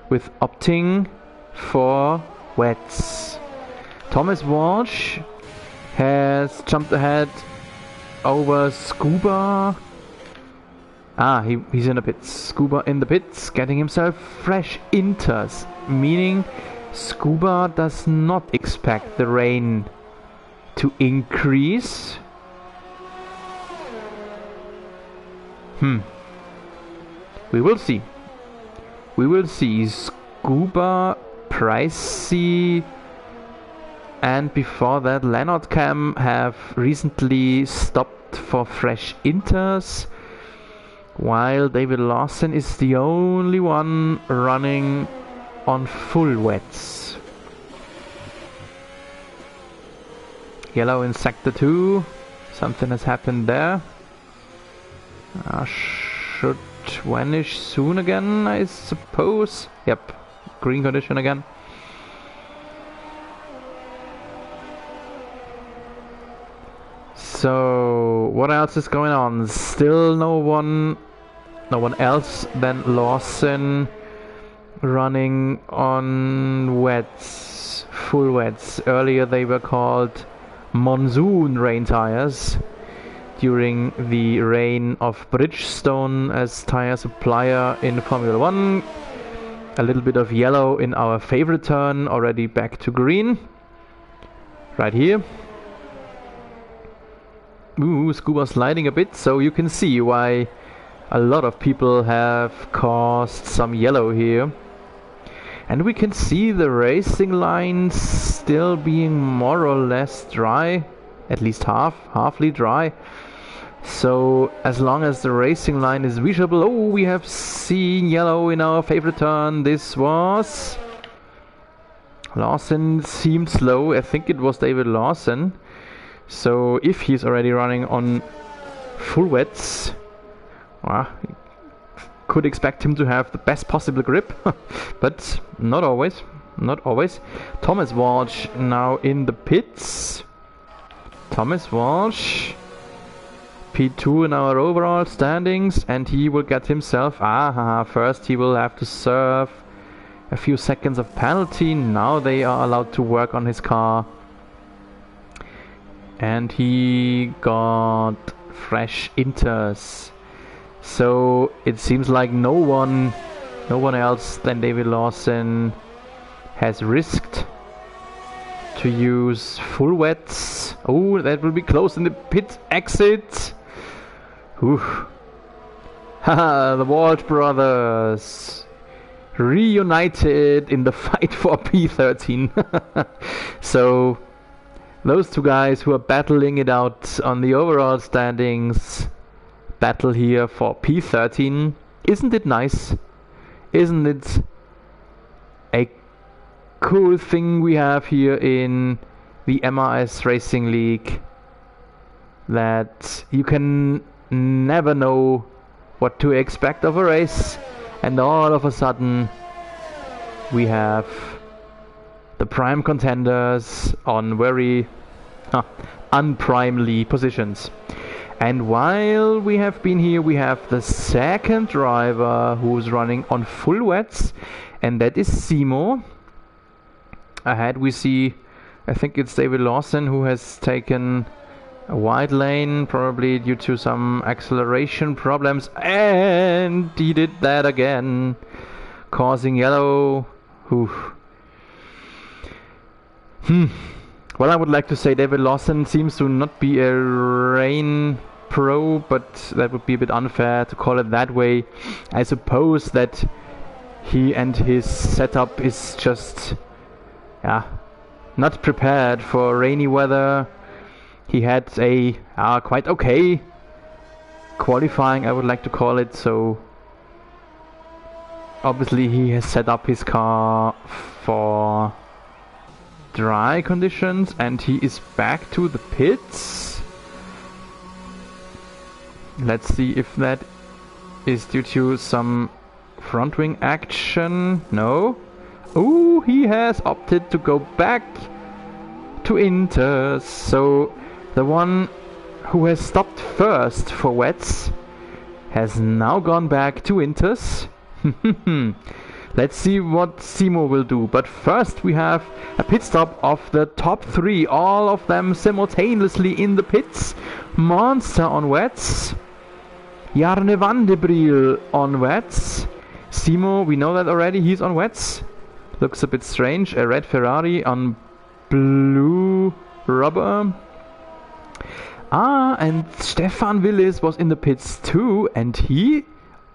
with opting for wets. Thomas Walsh has jumped ahead over Scuba. He's in the pits. Scuba in the pits, getting himself fresh inters, meaning Scuba does not expect the rain to increase. We will see. We will see. Scuba, Pricey, and before that Leonard Cam have recently stopped for fresh inters, while David Lawson is the only one running on full wets. Yellow in sector 2. Something has happened there. Should vanish soon again, I suppose. Yep, green condition again. So what else is going on? Still no one else than Lawson running on wets, full wets. Earlier they were called monsoon rain tires during the reign of Bridgestone as tire supplier in Formula 1. A little bit of yellow in our favorite turn, already back to green. Right here. Ooh, Scuba sliding a bit, so you can see why a lot of people have caused some yellow here. And we can see the racing lines still being more or less dry, at least halfly dry. So as long as the racing line is visible, oh, we have seen yellow in our favorite turn. This was Lawson, seemed slow. I think it was David Lawson. So if he's already running on full wets, could expect him to have the best possible grip, but not always. Not always. Thomas Walsh now in the pits. Thomas Walsh, P2 in our overall standings, and he will get himself, first he will have to serve a few seconds of penalty. Now they are allowed to work on his car. And he got fresh inters. So it seems like no one else than David Lawson has risked to use full wets. Oh, that will be close in the pit exit. Haha, the Walsh brothers reunited in the fight for P13. So those two guys who are battling it out on the overall standings battle here for P13. Isn't it nice? Isn't it a cool thing we have here in the MRS Racing League, that you can never know what to expect of a race, and all of a sudden we have the prime contenders on very unprimely positions. And while we have been here, we have the second driver who's running on full wets, and that is Simo. Ahead we see, I think it's David Lawson, who has taken a wide lane, probably due to some acceleration problems, and he did that again. causing yellow. Oof. Well, I would like to say David Lawson seems to not be a rain pro, but that would be a bit unfair to call it that way. I suppose that he and his setup is just, not prepared for rainy weather. He had a quite okay qualifying, I would like to call it, so obviously he has set up his car for dry conditions and he is back to the pits. Let's see if that is due to some front wing action. No. Ooh, he has opted to go back to Inters. So the one who has stopped first for wets has now gone back to Inters. Let's see what Simo will do. But first we have a pit stop of the top 3. All of them simultaneously in the pits. Monster on wets. Jarne van de Briel on wets. Simo, we know that already, he's on wets. Looks a bit strange. A red Ferrari on blue rubber. And Stefan Willis was in the pits too, and he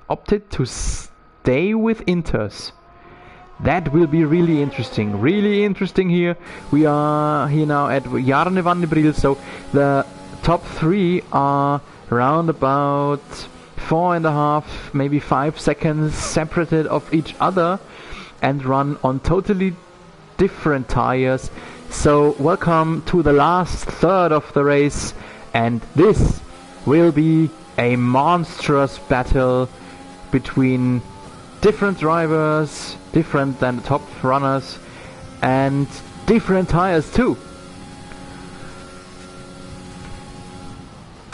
opted to stay with Inters. That will be really interesting. Really interesting here. We are here now at Jarne van de Briel, so the top 3 are round about 4.5, maybe 5 seconds separated of each other and run on totally different tires. So welcome to the last third of the race, and this will be a monstrous battle between different drivers, different than the top runners, and different tires too.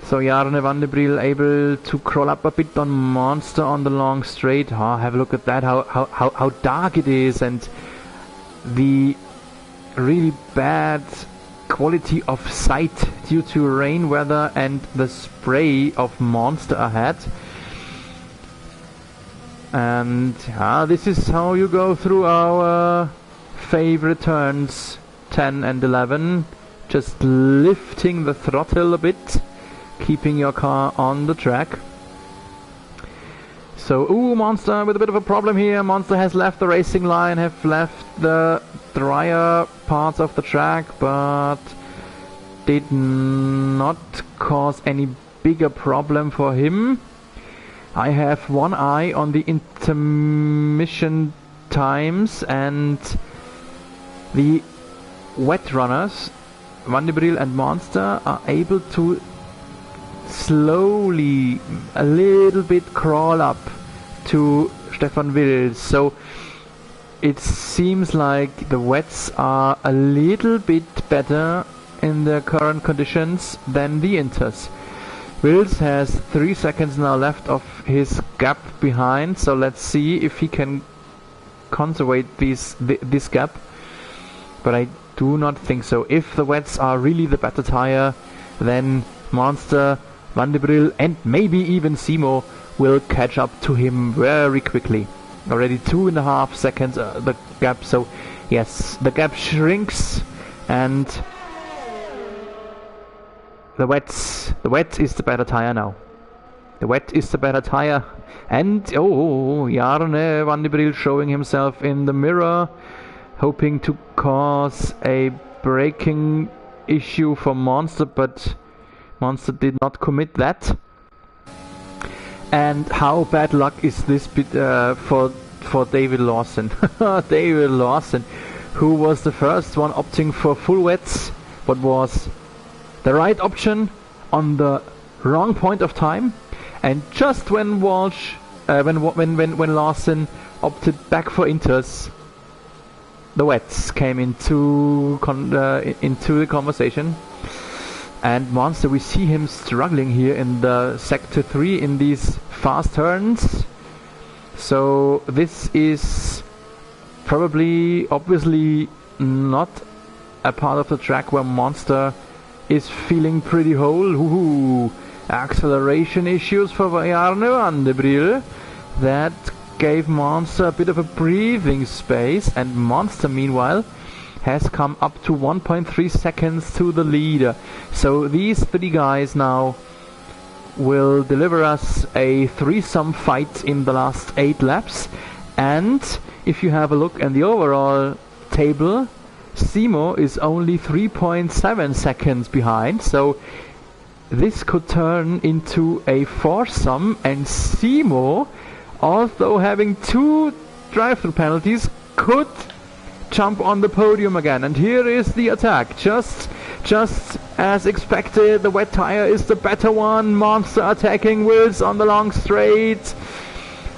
So Jarne van de Briel able to crawl up a bit on Monster on the long straight. Oh, have a look at that, how dark it is, and the really bad quality of sight due to rain weather and the spray of Monster ahead. And this is how you go through our favorite turns 10 and 11. Just lifting the throttle a bit, keeping your car on the track. So, Monster with a bit of a problem here. Monster has left the racing line, have left the drier parts of the track, but did not cause any bigger problem for him. I have one eye on the intermission times, and the wet runners, Van de Briel and Monster, are able to slowly, a little bit, crawl up to Stefan Wills. So it seems like the wets are a little bit better in the current conditions than the Inters. Wills has 3 seconds now left of his gap behind, so let's see if he can conserve this gap, but I do not think so. If the wets are really the better tire, then Monster, Van de Briel and maybe even Simo will catch up to him very quickly. Already 2.5 seconds the gap, so yes, the gap shrinks, and the wet is the better tire now. The wet is the better tire, and Jarne van de Briel showing himself in the mirror, hoping to cause a braking issue for Monster, but Monster did not commit that. And how bad luck is this bit for David Lawson? David Lawson, who was the first one opting for full wets, what was the right option on the wrong point of time, and just when Walsh, when Lawson opted back for Inters, the wets came into the conversation. And Monster, we see him struggling here in the sector 3 in these fast turns. So this is probably, obviously, not a part of the track where Monster is feeling pretty whole. Acceleration issues for Jarne van de Briel. That gave Monster a bit of a breathing space, and Monster meanwhile has come up to 1.3 seconds to the leader. So these three guys now will deliver us a threesome fight in the last 8 laps. And if you have a look at the overall table, Simo is only 3.7 seconds behind, so this could turn into a foursome, and Simo, although having 2 drive-through penalties, could jump on the podium again. And here is the attack, just as expected. The wet tire is the better one. Monster attacking Wills on the long straight,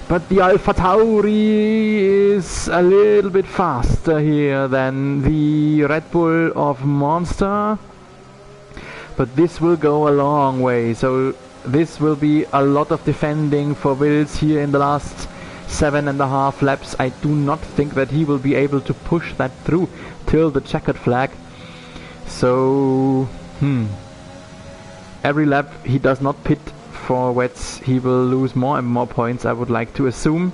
but the Alpha Tauri is a little bit faster here than the Red Bull of Monster. But this will go a long way, so this will be a lot of defending for Wills here in the last 7.5 laps. I do not think that he will be able to push that through till the checkered flag. So, every lap he does not pit for wets, he will lose more and more points, I would like to assume.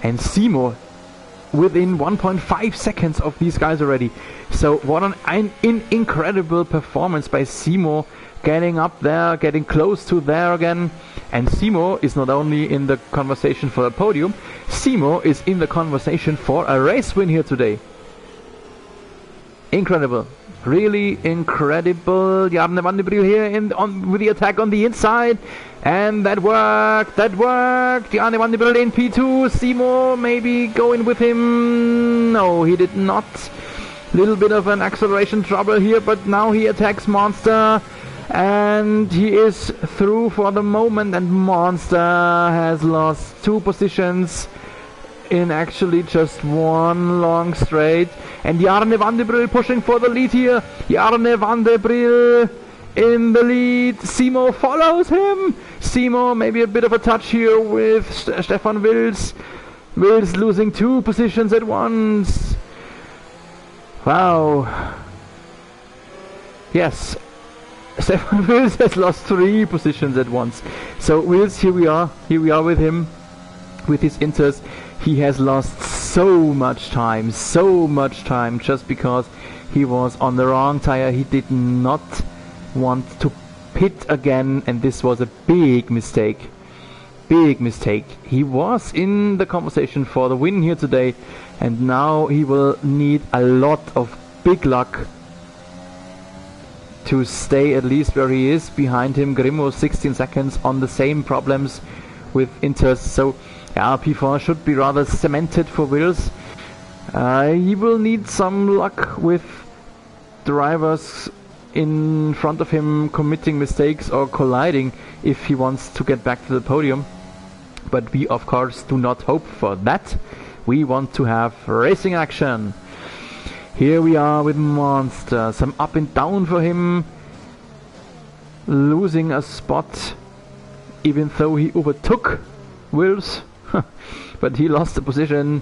And Simo within 1.5 seconds of these guys already. So what an incredible performance by Simo, getting up there, getting close to there again. And Simo is not only in the conversation for the podium, Simo is in the conversation for a race win here today. Incredible. Really incredible. Jarne van der Briel here with the attack on the inside. And that worked. Jarne van der Briel in P2. Simo maybe going with him. No, he did not. Little bit of an acceleration trouble here, but now he attacks Monster. And he is through for the moment, and Monster has lost 2 positions in actually just 1 long straight. And Jarne van der Briel pushing for the lead here. Jarne van der Briel in the lead. Simo follows him. Simo maybe a bit of a touch here with Stefan Wills. Wills losing 2 positions at once. Wow. Yes, Stefan Wills has lost 3 positions at once. So Wills, here we are with him, with his Inters. He has lost so much time, just because he was on the wrong tire. He did not want to pit again, and this was a big mistake. He was in the conversation for the win here today, and now he will need a lot of big luck to stay at least where he is. Behind him, Grimo 16 seconds on the same problems with Inters. So yeah, P4 should be rather cemented for Wills. He will need some luck with drivers in front of him committing mistakes or colliding if he wants to get back to the podium. But we of course do not hope for that. We want to have racing action. Here we are with Monster. Some up and down for him. Losing a spot even though he overtook Wills. But he lost the position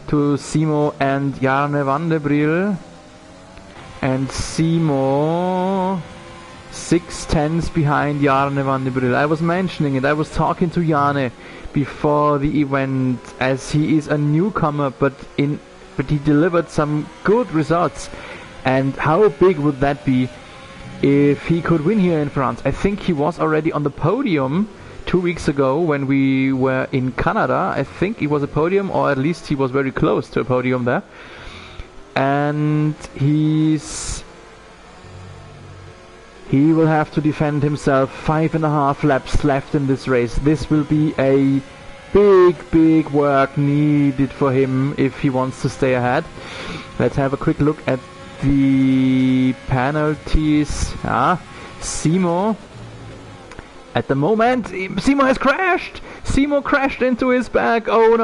to Simo and Jarne van der Briel. And Simo 6/10 behind Jarne van der Briel. I was mentioning it, I was talking to Jarne before the event, as he is a newcomer, but he delivered some good results. And how big would that be if he could win here in France? I think he was already on the podium 2 weeks ago when we were in Canada. I think it was a podium, or at least he was very close to a podium there. And he will have to defend himself. 5.5 laps left in this race. This will be a big work needed for him if he wants to stay ahead. Let's have a quick look at the penalties. Simo. At the moment, Simo has crashed! Simo crashed into his back. Oh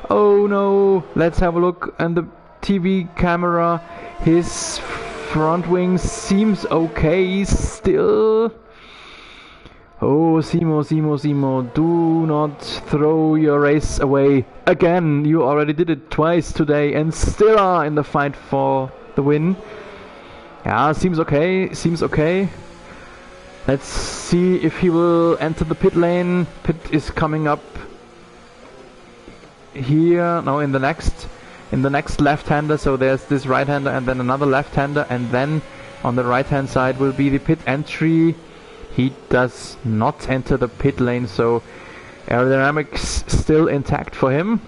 no! Let's have a look on the TV camera. His front wing seems okay still. Oh, Simo, do not throw your race away again. You already did it twice today and still are in the fight for the win. Yeah, seems okay. Let's see if he will enter the pit lane. Pit is coming up here, no, in the next left-hander. So there's this right-hander and then another left-hander, and then on the right-hand side will be the pit entry. He does not enter the pit lane, so aerodynamics still intact for him.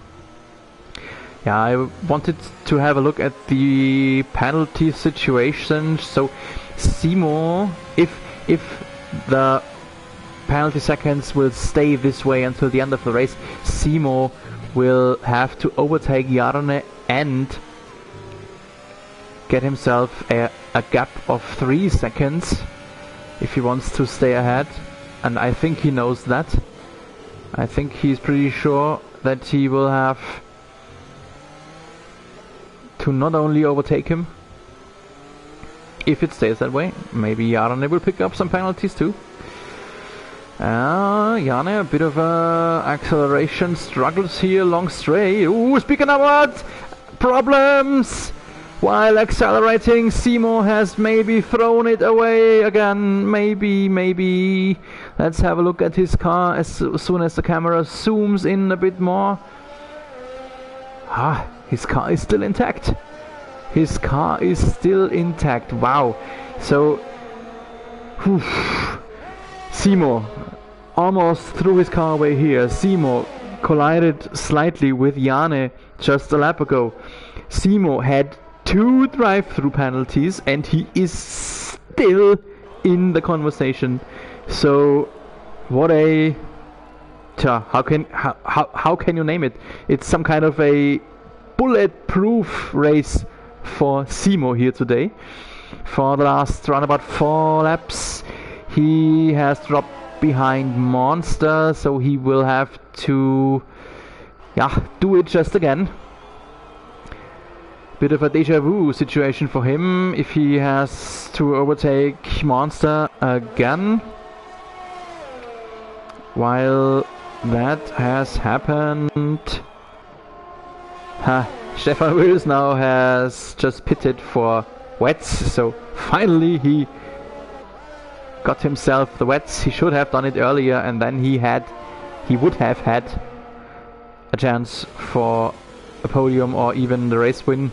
Yeah, I wanted to have a look at the penalty situation. So Simo, if the penalty seconds will stay this way until the end of the race, Simo will have to overtake Jarne and get himself a gap of 3 seconds if he wants to stay ahead, and I think he knows that. I think he's pretty sure that he will have to not only overtake him, if it stays that way, maybe Jarne will pick up some penalties too. Jarne, a bit of acceleration struggles here, long straight. Ooh, speaking of what? Problems! While accelerating, Simo has maybe thrown it away again. Maybe. Let's have a look at his car as soon as the camera zooms in a bit more. His car is still intact. His car is still intact. Wow. So, Simo almost threw his car away here. Simo collided slightly with Jarne just a lap ago. Simo had 2 drive-through penalties and he is still in the conversation. So what a how can you name it? It's some kind of a bulletproof race for Simo here today. For the last round about 4 laps he has dropped behind Monster, so he will have to do it just again. Bit of a deja vu situation for him if he has to overtake Monster again. While that has happened, Stefan Wills now has just pitted for wets, so finally he got himself the wets. He should have done it earlier, and then he would have had a chance for a podium or even the race win.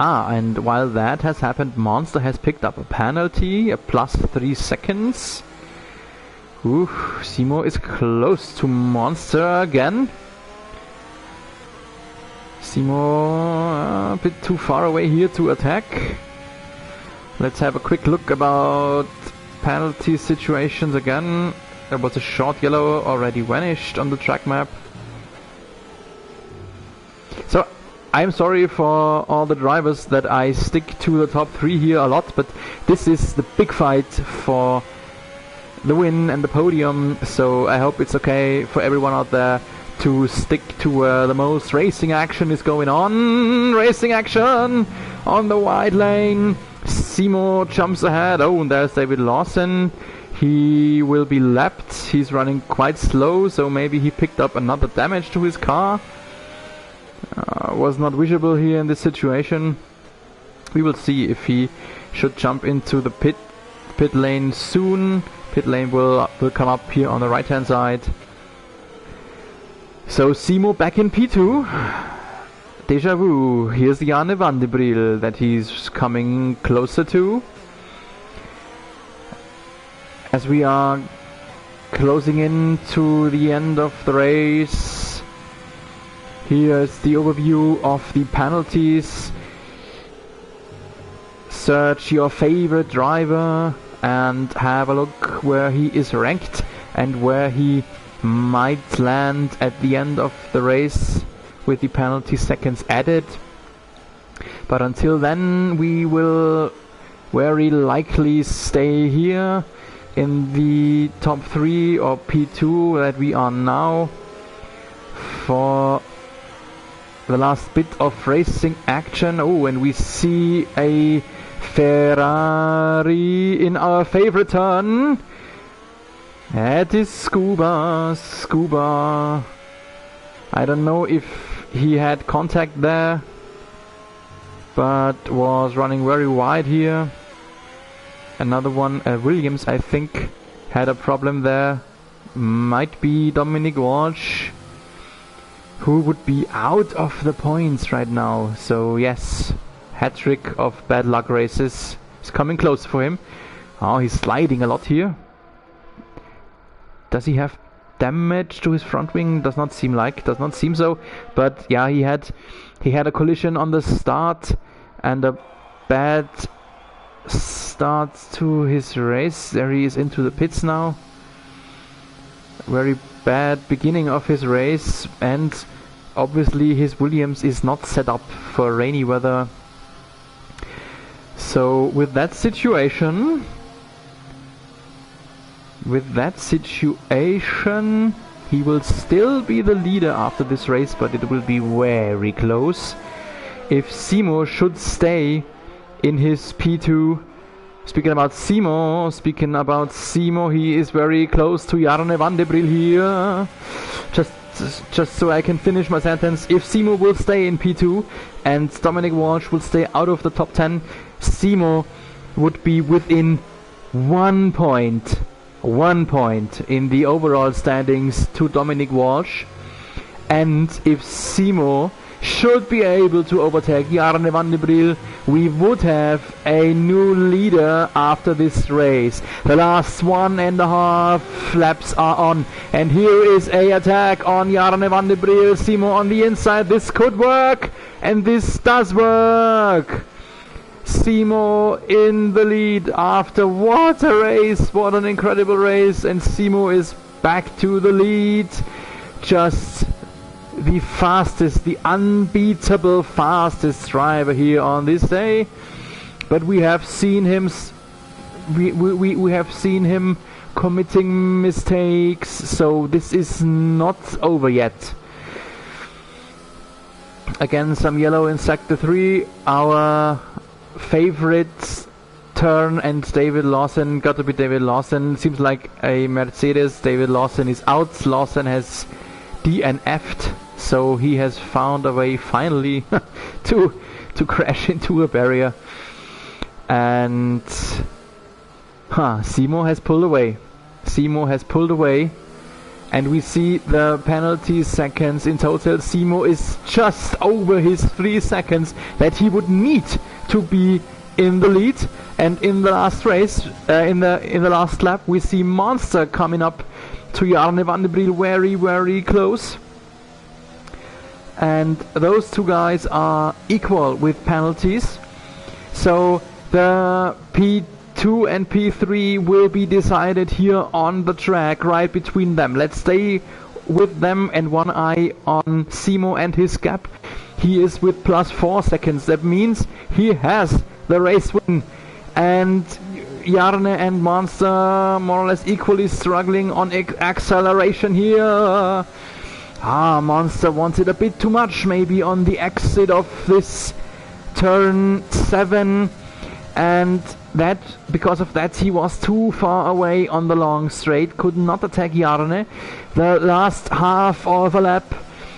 And while that has happened, Monster has picked up a penalty, a plus 3 seconds. Simo is close to Monster again. Simo a bit too far away here to attack. Let's have a quick look about penalty situations again. There was a short yellow already vanished on the track map. So I'm sorry for all the drivers that I stick to the top 3 here a lot, but this is the big fight for the win and the podium, so I hope it's okay for everyone out there to stick to where the most racing action is going on. Racing action on the wide lane. Simo jumps ahead. Oh, and there's David Lawson. He will be lapped. He's running quite slow, so maybe he picked up another damage to his car. Was not visible here in this situation. We will see if he should jump into the pit lane soon. Pit lane will come up here on the right hand side. So Simo back in P2. Deja vu. Here's Jarne van der Briel that he's coming closer to. As we are closing in to the end of the race, here's the overview of the penalties. Search your favorite driver and have a look where he is ranked and where he might land at the end of the race with the penalty seconds added. But until then we will very likely stay here in the top 3 or P2 that we are now for the last bit of racing action. Oh, and we see a Ferrari in our favorite turn. That is Scuba. I don't know if he had contact there, but was running very wide here. Another one, Williams, I think, had a problem there. Might be Dominic Walsh. who would be out of the points right now. So yes, hat-trick of bad luck races is coming close for him. Oh, he's sliding a lot here. Does he have damage to his front wing? Does not seem so. But yeah, he had a collision on the start and a bad start to his race. There he is into the pits now. Very bad beginning of his race, and obviously his Williams is not set up for rainy weather. So with that situation, he will still be the leader after this race, but it will be very close. If Simo should stay in his P2. Speaking about Simo, he is very close to Jarne van de Briel here. Just so I can finish my sentence. If Simo will stay in P2 and Dominic Walsh will stay out of the top 10, Simo would be within 1 point in the overall standings to Dominic Walsh. And if Simo should be able to overtake Jarne van de Briel, we would have a new leader after this race. The last 1.5 laps are on, and here is a attack on Jarne van de Briel. Simo on the inside. This could work, and this does work. Simo in the lead after what a race, what an incredible race, and Simo is back to the lead. Just the fastest, the unbeatable fastest driver here on this day. But we have seen him we have seen him committing mistakes, so this is not over yet. Again, some yellow in sector 3. Our favorite turn, and David Lawson, got to be David Lawson. Seems like a Mercedes. David Lawson is out. Lawson has DNF'd. So he has found a way finally to crash into a barrier, and Simo has pulled away. And we see the penalty seconds in total. Simo is just over his 3 seconds that he would need to be in the lead. And in the last race, in the last lap, we see Monster coming up to Jarne van de Briel very, very close. And those two guys are equal with penalties. So the P2 and P3 will be decided here on the track right between them. Let's stay with them and one eye on Simo and his gap. He is with plus 4 seconds. That means he has the race win. And Jarne and Monster more or less equally struggling on acceleration here. Monster wanted a bit too much maybe on the exit of this turn 7, and that because of that he was too far away on the long straight, could not attack Jarne. The last half of a lap,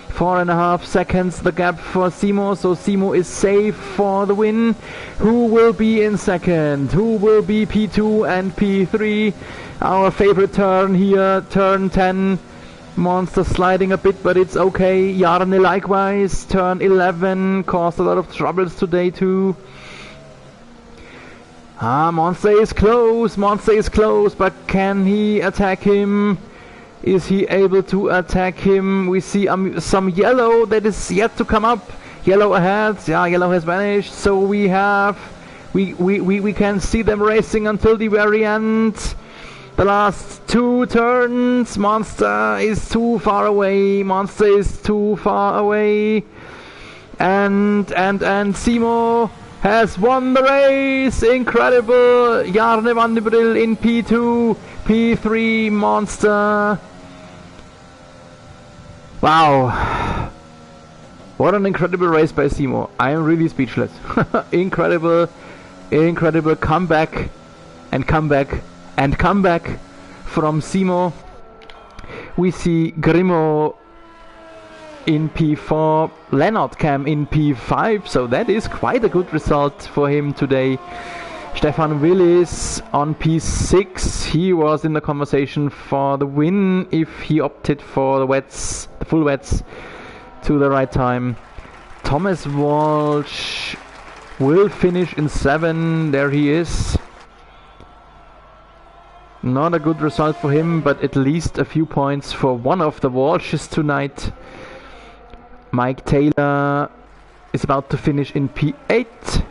4.5 seconds the gap for Simo, so Simo is safe for the win. Who will be in second? Who will be P2 and P3? Our favorite turn here, turn 10. Monster sliding a bit, but it's okay. Jarne likewise. Turn 11 caused a lot of troubles today too. Monster is close, but can he attack him? Is he able to attack him? We see some yellow that is yet to come up. Yellow ahead. Yeah, yellow has vanished. So we can see them racing until the very end. The last 2 turns. Monster is too far away. And Simo has won the race. Incredible. Jarne van de Briel in P2, P3 Monster. Wow. What an incredible race by Simo. I am really speechless. Incredible comeback from Simo. We see Grimo in P4, Lennart Cam in P5, so that is quite a good result for him today. Stefan Willis on P6, he was in the conversation for the win if he opted for the full wets. to the right time. Thomas Walsh will finish in 7. There he is. Not a good result for him, but at least a few points for one of the Walshes tonight. Mike Taylor is about to finish in P8.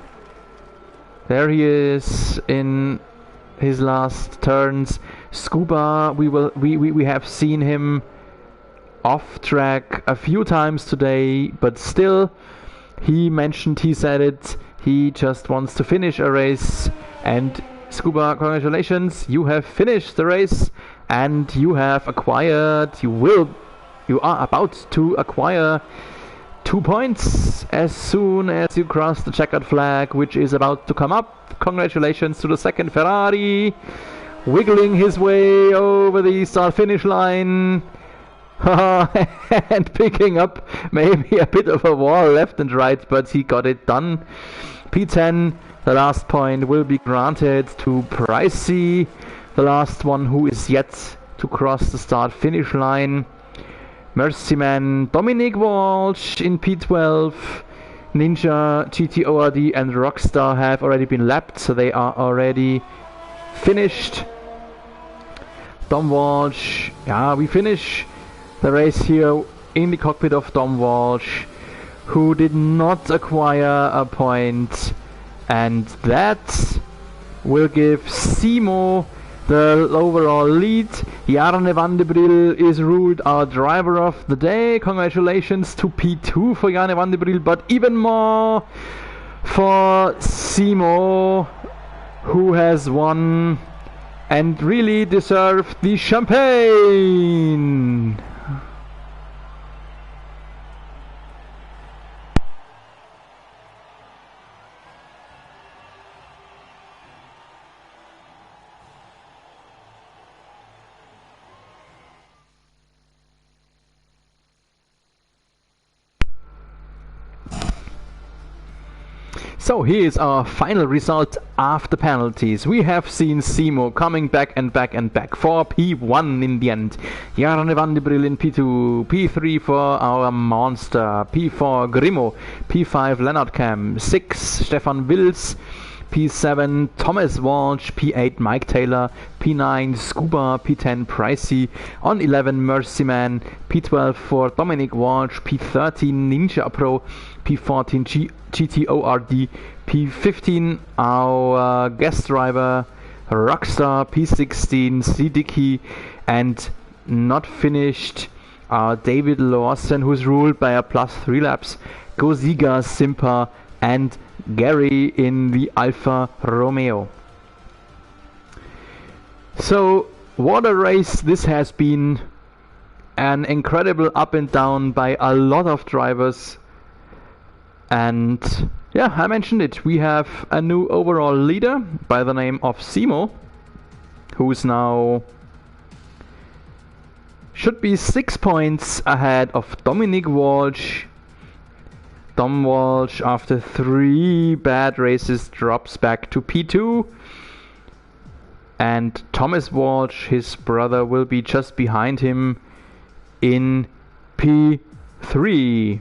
There he is in his last turns. Scuba, we have seen him off track a few times today, but still he said it, he just wants to finish a race. And Scuba, congratulations, you have finished the race and you have acquired, you are about to acquire 2 points as soon as you cross the checkered flag, which is about to come up. Congratulations to the second Ferrari, wiggling his way over the start finish line. And picking up maybe a bit of a wall left and right, but he got it done. P10, the last point will be granted to Pricey, the last one who is yet to cross the start finish line. Mercyman Dominic Walsh in P12. Ninja, GTORD and Rockstar have already been lapped, so they are already finished. Dom Walsh, yeah, we finish the race here in the cockpit of Dom Walsh, who did not acquire a point, and that will give Simo the overall lead. Jarne van de Bril is ruled our driver of the day. Congratulations to P2 for Jarne van de Bril, but even more for Simo, who has won and really deserved the champagne. So here's our final result after penalties. We have seen Simo coming back and back and back for P1 in the end. Jarne van de Bril in P2, P3 for our monster, P4 Grimo, P5 Leonard Cam, 6 Stefan Wils, P7 Thomas Walsh, P8 Mike Taylor, P9 Scuba, P10 Pricey, on 11 Mercyman, P12 for Dominic Walsh, P13 Ninja Pro, P14 GTORD, P15 our guest driver Rockstar, P16 Siddiqui, and not finished David Lawson, who's ruled by a +3 laps, Goziga, Simpa and Gary in the Alfa Romeo. So what a race this has been, an incredible up and down by a lot of drivers. And yeah, I mentioned it, we have a new overall leader by the name of Simo, who's now should be 6 points ahead of Dominic Walsh. Dom Walsh, after 3 bad races, drops back to P2. And Thomas Walsh, his brother, will be just behind him in P3.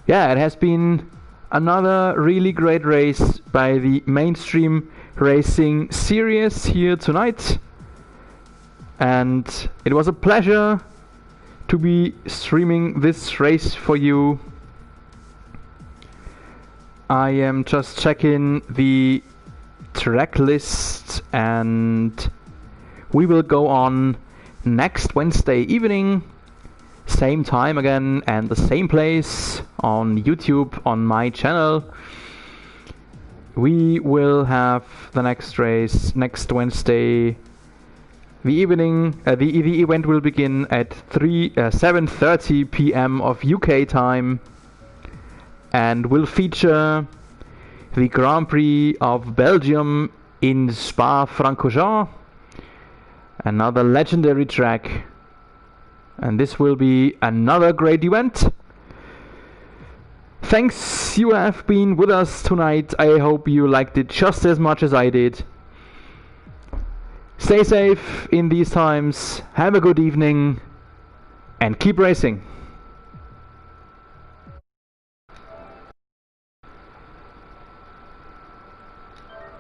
Yeah, it has been another really great race by the Mainstream Racing Series here tonight. And it was a pleasure to be streaming this race for you. I am just checking the track list and we will go on next Wednesday evening, same time again and the same place on YouTube on my channel. We will have the next race next Wednesday. The evening, the event will begin at 7:30 p.m. of UK time and will feature the Grand Prix of Belgium in Spa-Francorchamps, another legendary track, and this will be another great event. Thanks, you have been with us tonight. I hope you liked it just as much as I did. Stay safe in these times, have a good evening, and keep racing.